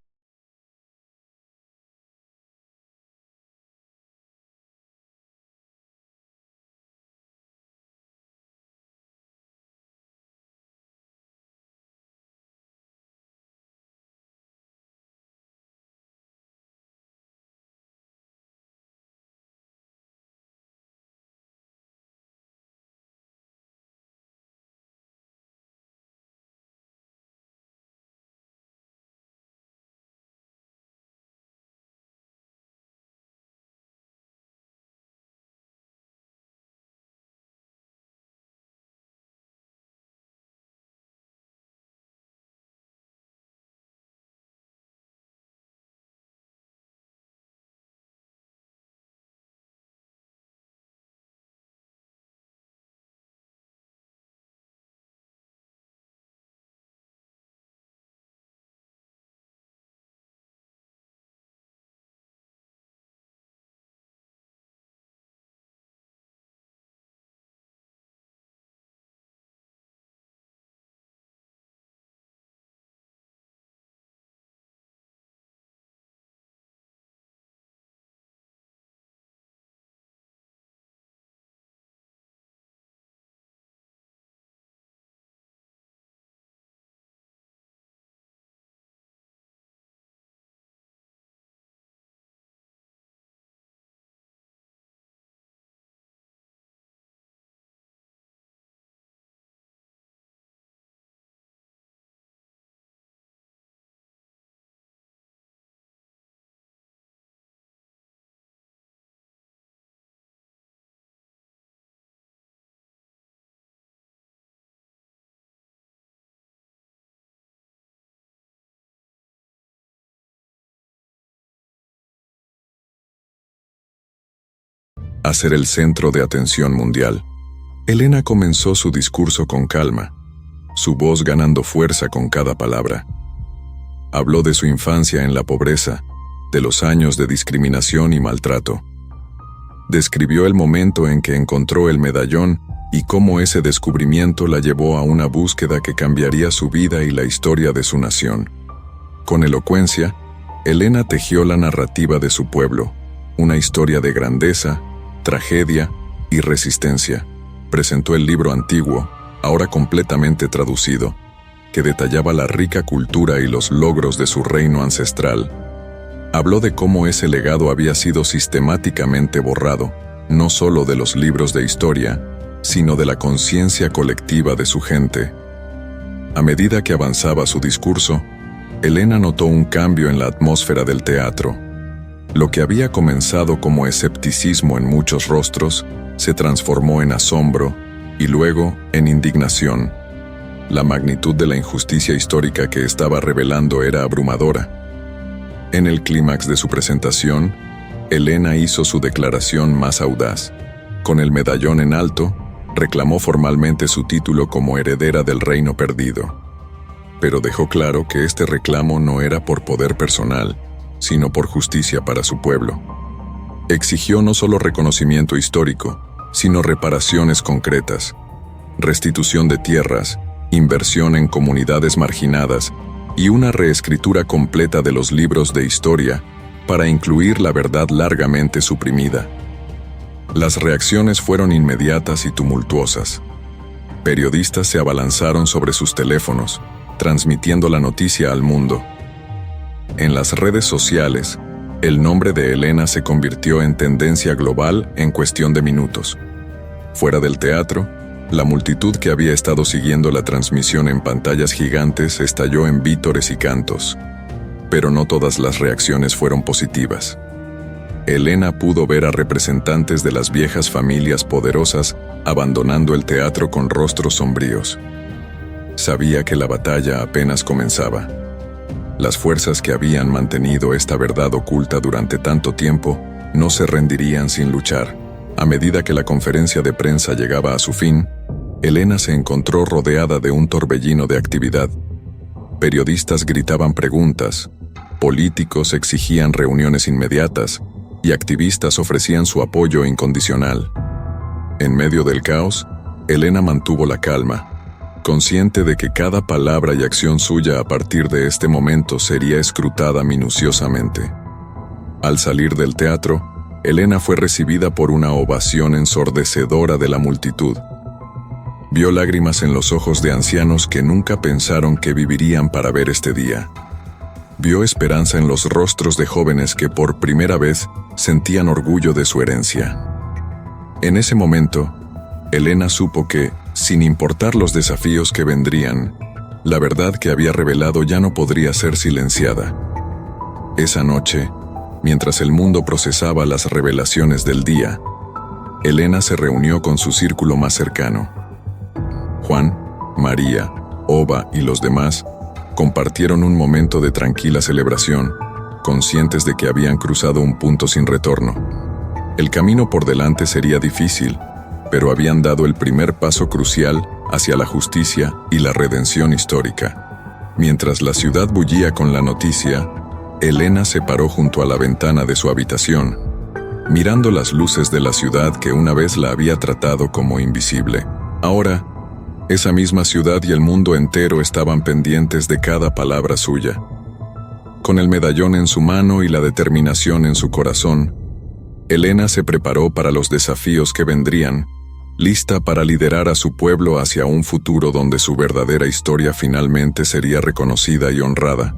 a ser el centro de atención mundial, Elena comenzó su discurso con calma, su voz ganando fuerza con cada palabra. Habló de su infancia en la pobreza, de los años de discriminación y maltrato. Describió el momento en que encontró el medallón y cómo ese descubrimiento la llevó a una búsqueda que cambiaría su vida y la historia de su nación. Con elocuencia, Elena tejió la narrativa de su pueblo, una historia de grandeza, tragedia y resistencia. Presentó el libro antiguo, ahora completamente traducido, que detallaba la rica cultura y los logros de su reino ancestral. Habló de cómo ese legado había sido sistemáticamente borrado, no solo de los libros de historia, sino de la conciencia colectiva de su gente. A medida que avanzaba su discurso, Elena notó un cambio en la atmósfera del teatro. Lo que había comenzado como escepticismo en muchos rostros se transformó en asombro y luego en indignación. La magnitud de la injusticia histórica que estaba revelando era abrumadora. En el clímax de su presentación, Elena hizo su declaración más audaz. Con el medallón en alto, reclamó formalmente su título como heredera del reino perdido. Pero dejó claro que este reclamo no era por poder personal, sino por justicia para su pueblo. Exigió no solo reconocimiento histórico, sino reparaciones concretas, restitución de tierras, inversión en comunidades marginadas y una reescritura completa de los libros de historia para incluir la verdad largamente suprimida. Las reacciones fueron inmediatas y tumultuosas. Periodistas se abalanzaron sobre sus teléfonos, transmitiendo la noticia al mundo. En las redes sociales, el nombre de Elena se convirtió en tendencia global en cuestión de minutos. Fuera del teatro, la multitud que había estado siguiendo la transmisión en pantallas gigantes estalló en vítores y cantos. Pero no todas las reacciones fueron positivas. Elena pudo ver a representantes de las viejas familias poderosas abandonando el teatro con rostros sombríos. Sabía que la batalla apenas comenzaba. Las fuerzas que habían mantenido esta verdad oculta durante tanto tiempo no se rendirían sin luchar. A medida que la conferencia de prensa llegaba a su fin, Elena se encontró rodeada de un torbellino de actividad. Periodistas gritaban preguntas, políticos exigían reuniones inmediatas y activistas ofrecían su apoyo incondicional. En medio del caos, Elena mantuvo la calma, consciente de que cada palabra y acción suya a partir de este momento sería escrutada minuciosamente. Al salir del teatro, Elena fue recibida por una ovación ensordecedora de la multitud. Vio lágrimas en los ojos de ancianos que nunca pensaron que vivirían para ver este día. Vio esperanza en los rostros de jóvenes que por primera vez sentían orgullo de su herencia. En ese momento, Elena supo que, sin importar los desafíos que vendrían, la verdad que había revelado ya no podría ser silenciada. Esa noche, mientras el mundo procesaba las revelaciones del día, Elena se reunió con su círculo más cercano. Juan, María, Ova y los demás compartieron un momento de tranquila celebración, conscientes de que habían cruzado un punto sin retorno. El camino por delante sería difícil, pero habían dado el primer paso crucial hacia la justicia y la redención histórica. Mientras la ciudad bullía con la noticia, Elena se paró junto a la ventana de su habitación, mirando las luces de la ciudad que una vez la había tratado como invisible. Ahora, esa misma ciudad y el mundo entero estaban pendientes de cada palabra suya. Con el medallón en su mano y la determinación en su corazón, Elena se preparó para los desafíos que vendrían, lista para liderar a su pueblo hacia un futuro donde su verdadera historia finalmente sería reconocida y honrada.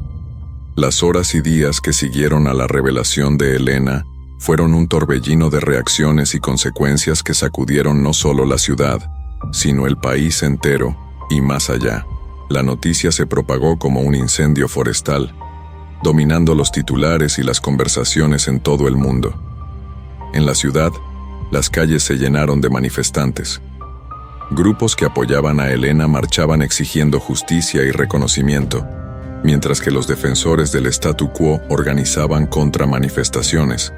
Las horas y días que siguieron a la revelación de Elena fueron un torbellino de reacciones y consecuencias que sacudieron no solo la ciudad, sino el país entero y más allá. La noticia se propagó como un incendio forestal, dominando los titulares y las conversaciones en todo el mundo. En la ciudad, las calles se llenaron de manifestantes. Grupos que apoyaban a Elena marchaban exigiendo justicia y reconocimiento, mientras que los defensores del statu quo organizaban contramanifestaciones.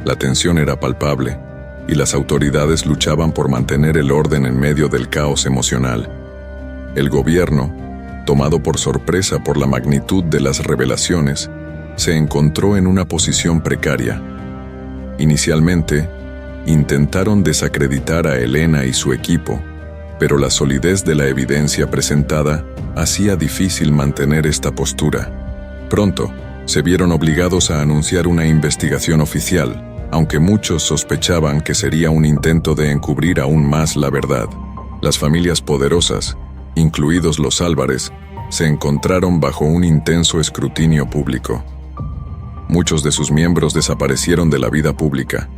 La tensión era palpable, y las autoridades luchaban por mantener el orden en medio del caos emocional. El gobierno, tomado por sorpresa por la magnitud de las revelaciones, se encontró en una posición precaria. Inicialmente, intentaron desacreditar a Elena y su equipo, pero la solidez de la evidencia presentada hacía difícil mantener esta postura. Pronto, se vieron obligados a anunciar una investigación oficial, aunque muchos sospechaban que sería un intento de encubrir aún más la verdad. Las familias poderosas, incluidos los Álvarez, se encontraron bajo un intenso escrutinio público. Muchos de sus miembros desaparecieron de la vida pública,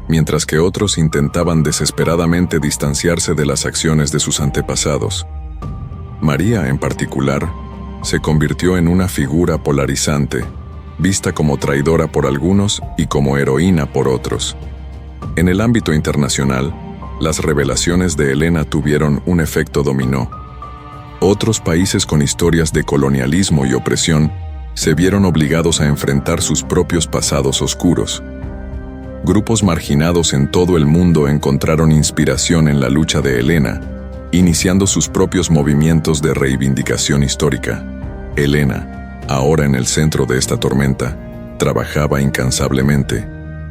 mientras que otros intentaban desesperadamente distanciarse de las acciones de sus antepasados. María, en particular, se convirtió en una figura polarizante, vista como traidora por algunos y como heroína por otros. En el ámbito internacional, las revelaciones de Elena tuvieron un efecto dominó. Otros países con historias de colonialismo y opresión se vieron obligados a enfrentar sus propios pasados oscuros. Grupos marginados en todo el mundo encontraron inspiración en la lucha de Elena, iniciando sus propios movimientos de reivindicación histórica. Elena, ahora en el centro de esta tormenta, trabajaba incansablemente.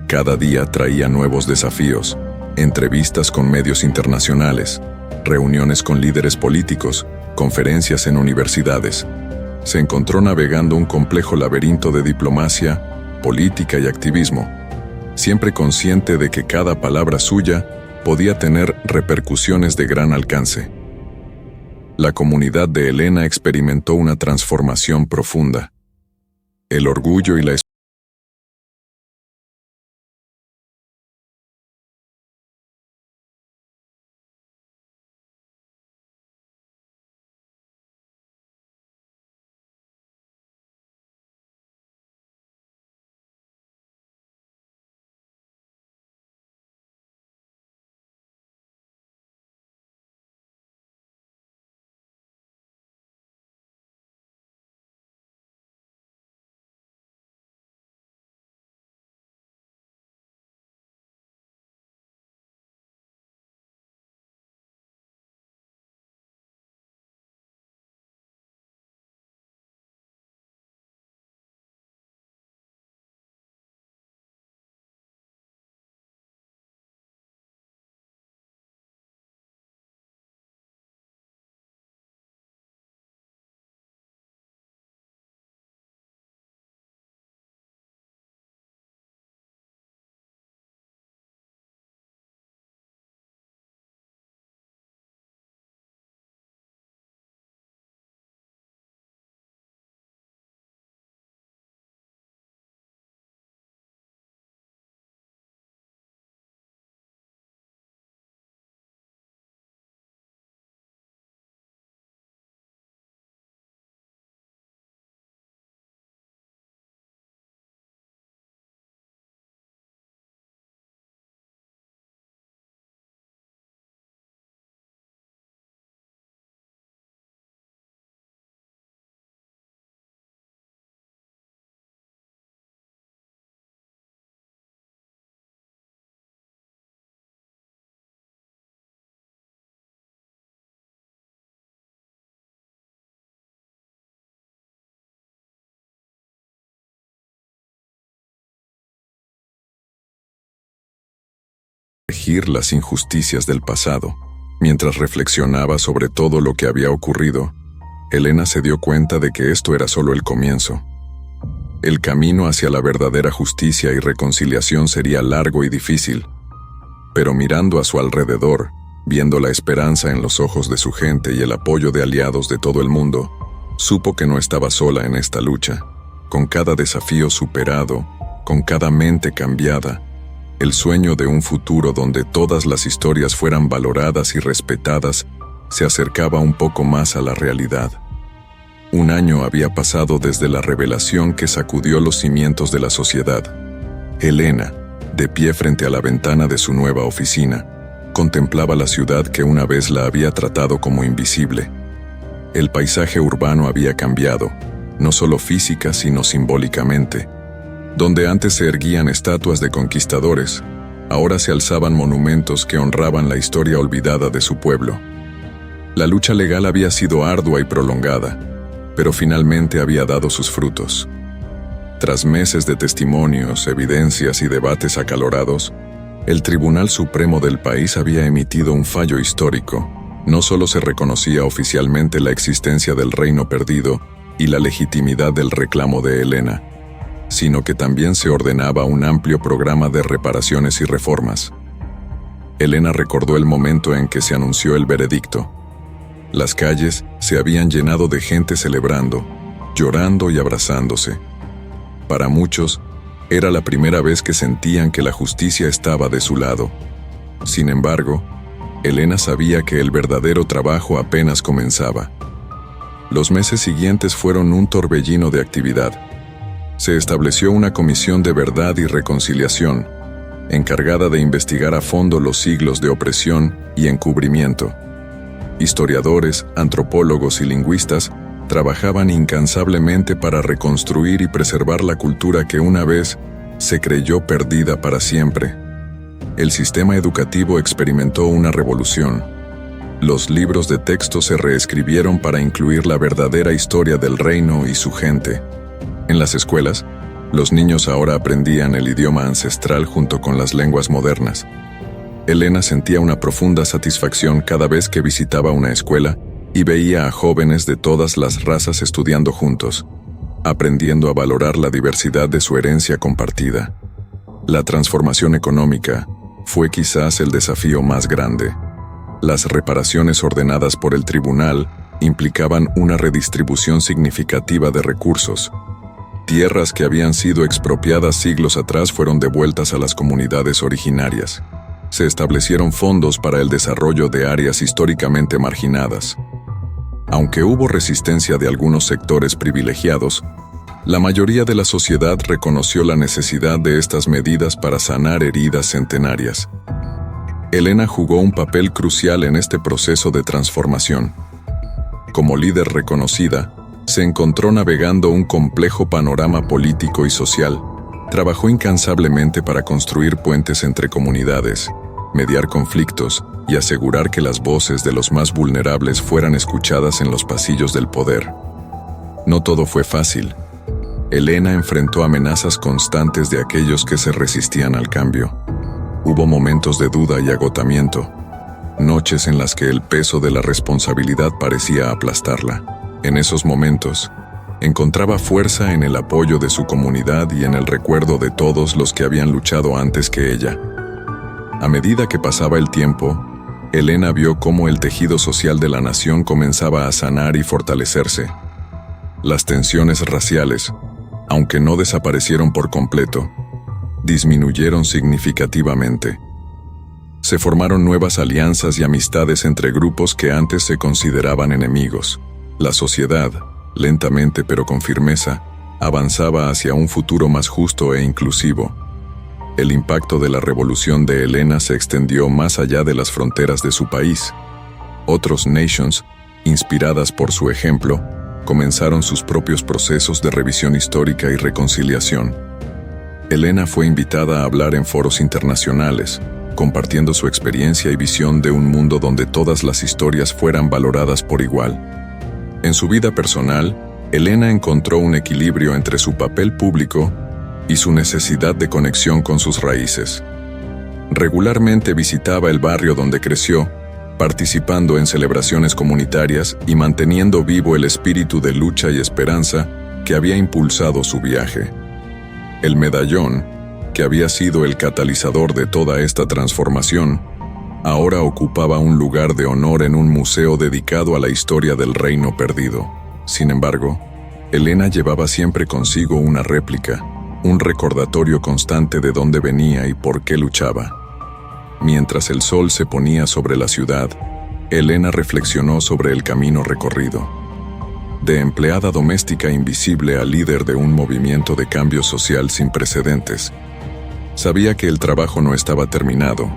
Cada día traía nuevos desafíos, entrevistas con medios internacionales, reuniones con líderes políticos, conferencias en universidades. Se encontró navegando un complejo laberinto de diplomacia, política y activismo, siempre consciente de que cada palabra suya podía tener repercusiones de gran alcance. la comunidad de Helena experimentó una transformación profunda. El orgullo y la corregir las injusticias del pasado. Mientras reflexionaba sobre todo lo que había ocurrido, Helena se dio cuenta de que esto era solo el comienzo. El camino hacia la verdadera justicia y reconciliación sería largo y difícil, pero mirando a su alrededor, viendo la esperanza en los ojos de su gente y el apoyo de aliados de todo el mundo, supo que no estaba sola en esta lucha. Con cada desafío superado, con cada mente cambiada, el sueño de un futuro donde todas las historias fueran valoradas y respetadas se acercaba un poco más a la realidad. Un año había pasado desde la revelación que sacudió los cimientos de la sociedad. Helena, de pie frente a la ventana de su nueva oficina, contemplaba la ciudad que una vez la había tratado como invisible. El paisaje urbano había cambiado, no solo física sino simbólicamente. Donde antes se erguían estatuas de conquistadores, ahora se alzaban monumentos que honraban la historia olvidada de su pueblo. La lucha legal había sido ardua y prolongada, pero finalmente había dado sus frutos. Tras meses de testimonios, evidencias y debates acalorados, el Tribunal Supremo del país había emitido un fallo histórico. No solo se reconocía oficialmente la existencia del reino perdido y la legitimidad del reclamo de Helena, sino que también se ordenaba un amplio programa de reparaciones y reformas. Helena recordó el momento en que se anunció el veredicto. Las calles se habían llenado de gente celebrando, llorando y abrazándose. Para muchos, era la primera vez que sentían que la justicia estaba de su lado. Sin embargo, Helena sabía que el verdadero trabajo apenas comenzaba. Los meses siguientes fueron un torbellino de actividad. Se estableció una comisión de verdad y reconciliación, encargada de investigar a fondo los siglos de opresión y encubrimiento. Historiadores, antropólogos y lingüistas trabajaban incansablemente para reconstruir y preservar la cultura que una vez se creyó perdida para siempre. El sistema educativo experimentó una revolución. Los libros de texto se reescribieron para incluir la verdadera historia del reino y su gente. En las escuelas, los niños ahora aprendían el idioma ancestral junto con las lenguas modernas. Helena sentía una profunda satisfacción cada vez que visitaba una escuela y veía a jóvenes de todas las razas estudiando juntos, aprendiendo a valorar la diversidad de su herencia compartida. La transformación económica fue quizás el desafío más grande. Las reparaciones ordenadas por el tribunal implicaban una redistribución significativa de recursos. Tierras que habían sido expropiadas siglos atrás fueron devueltas a las comunidades originarias. Se establecieron fondos para el desarrollo de áreas históricamente marginadas. Aunque hubo resistencia de algunos sectores privilegiados, la mayoría de la sociedad reconoció la necesidad de estas medidas para sanar heridas centenarias. Elena jugó un papel crucial en este proceso de transformación. Como líder reconocida, se encontró navegando un complejo panorama político y social. Trabajó incansablemente para construir puentes entre comunidades, mediar conflictos y asegurar que las voces de los más vulnerables fueran escuchadas en los pasillos del poder. No todo fue fácil. Elena enfrentó amenazas constantes de aquellos que se resistían al cambio. Hubo momentos de duda y agotamiento, noches en las que el peso de la responsabilidad parecía aplastarla. En esos momentos, encontraba fuerza en el apoyo de su comunidad y en el recuerdo de todos los que habían luchado antes que ella. A medida que pasaba el tiempo, Elena vio cómo el tejido social de la nación comenzaba a sanar y fortalecerse. Las tensiones raciales, aunque no desaparecieron por completo, disminuyeron significativamente. Se formaron nuevas alianzas y amistades entre grupos que antes se consideraban enemigos. La sociedad, lentamente pero con firmeza, avanzaba hacia un futuro más justo e inclusivo. El impacto de la revolución de Elena se extendió más allá de las fronteras de su país. Otros nations, inspiradas por su ejemplo, comenzaron sus propios procesos de revisión histórica y reconciliación. Elena fue invitada a hablar en foros internacionales, compartiendo su experiencia y visión de un mundo donde todas las historias fueran valoradas por igual. En su vida personal, Elena encontró un equilibrio entre su papel público y su necesidad de conexión con sus raíces. Regularmente visitaba el barrio donde creció, participando en celebraciones comunitarias y manteniendo vivo el espíritu de lucha y esperanza que había impulsado su viaje. El medallón, que había sido el catalizador de toda esta transformación, ahora ocupaba un lugar de honor en un museo dedicado a la historia del reino perdido. Sin embargo, Elena llevaba siempre consigo una réplica, un recordatorio constante de dónde venía y por qué luchaba. Mientras el sol se ponía sobre la ciudad, Elena reflexionó sobre el camino recorrido. De empleada doméstica invisible a líder de un movimiento de cambio social sin precedentes, sabía que el trabajo no estaba terminado,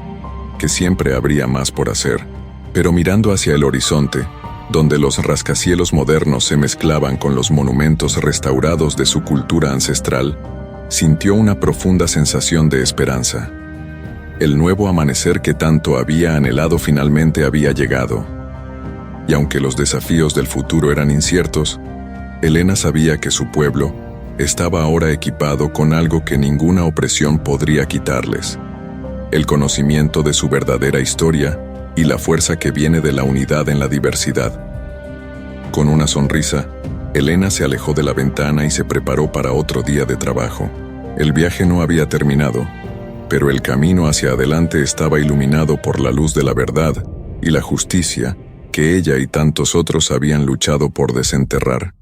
que siempre habría más por hacer, pero mirando hacia el horizonte, donde los rascacielos modernos se mezclaban con los monumentos restaurados de su cultura ancestral, sintió una profunda sensación de esperanza. El nuevo amanecer que tanto había anhelado finalmente había llegado. Y aunque los desafíos del futuro eran inciertos, Elena sabía que su pueblo estaba ahora equipado con algo que ninguna opresión podría quitarles: el conocimiento de su verdadera historia y la fuerza que viene de la unidad en la diversidad. Con una sonrisa, Elena se alejó de la ventana y se preparó para otro día de trabajo. El viaje no había terminado, pero el camino hacia adelante estaba iluminado por la luz de la verdad y la justicia que ella y tantos otros habían luchado por desenterrar.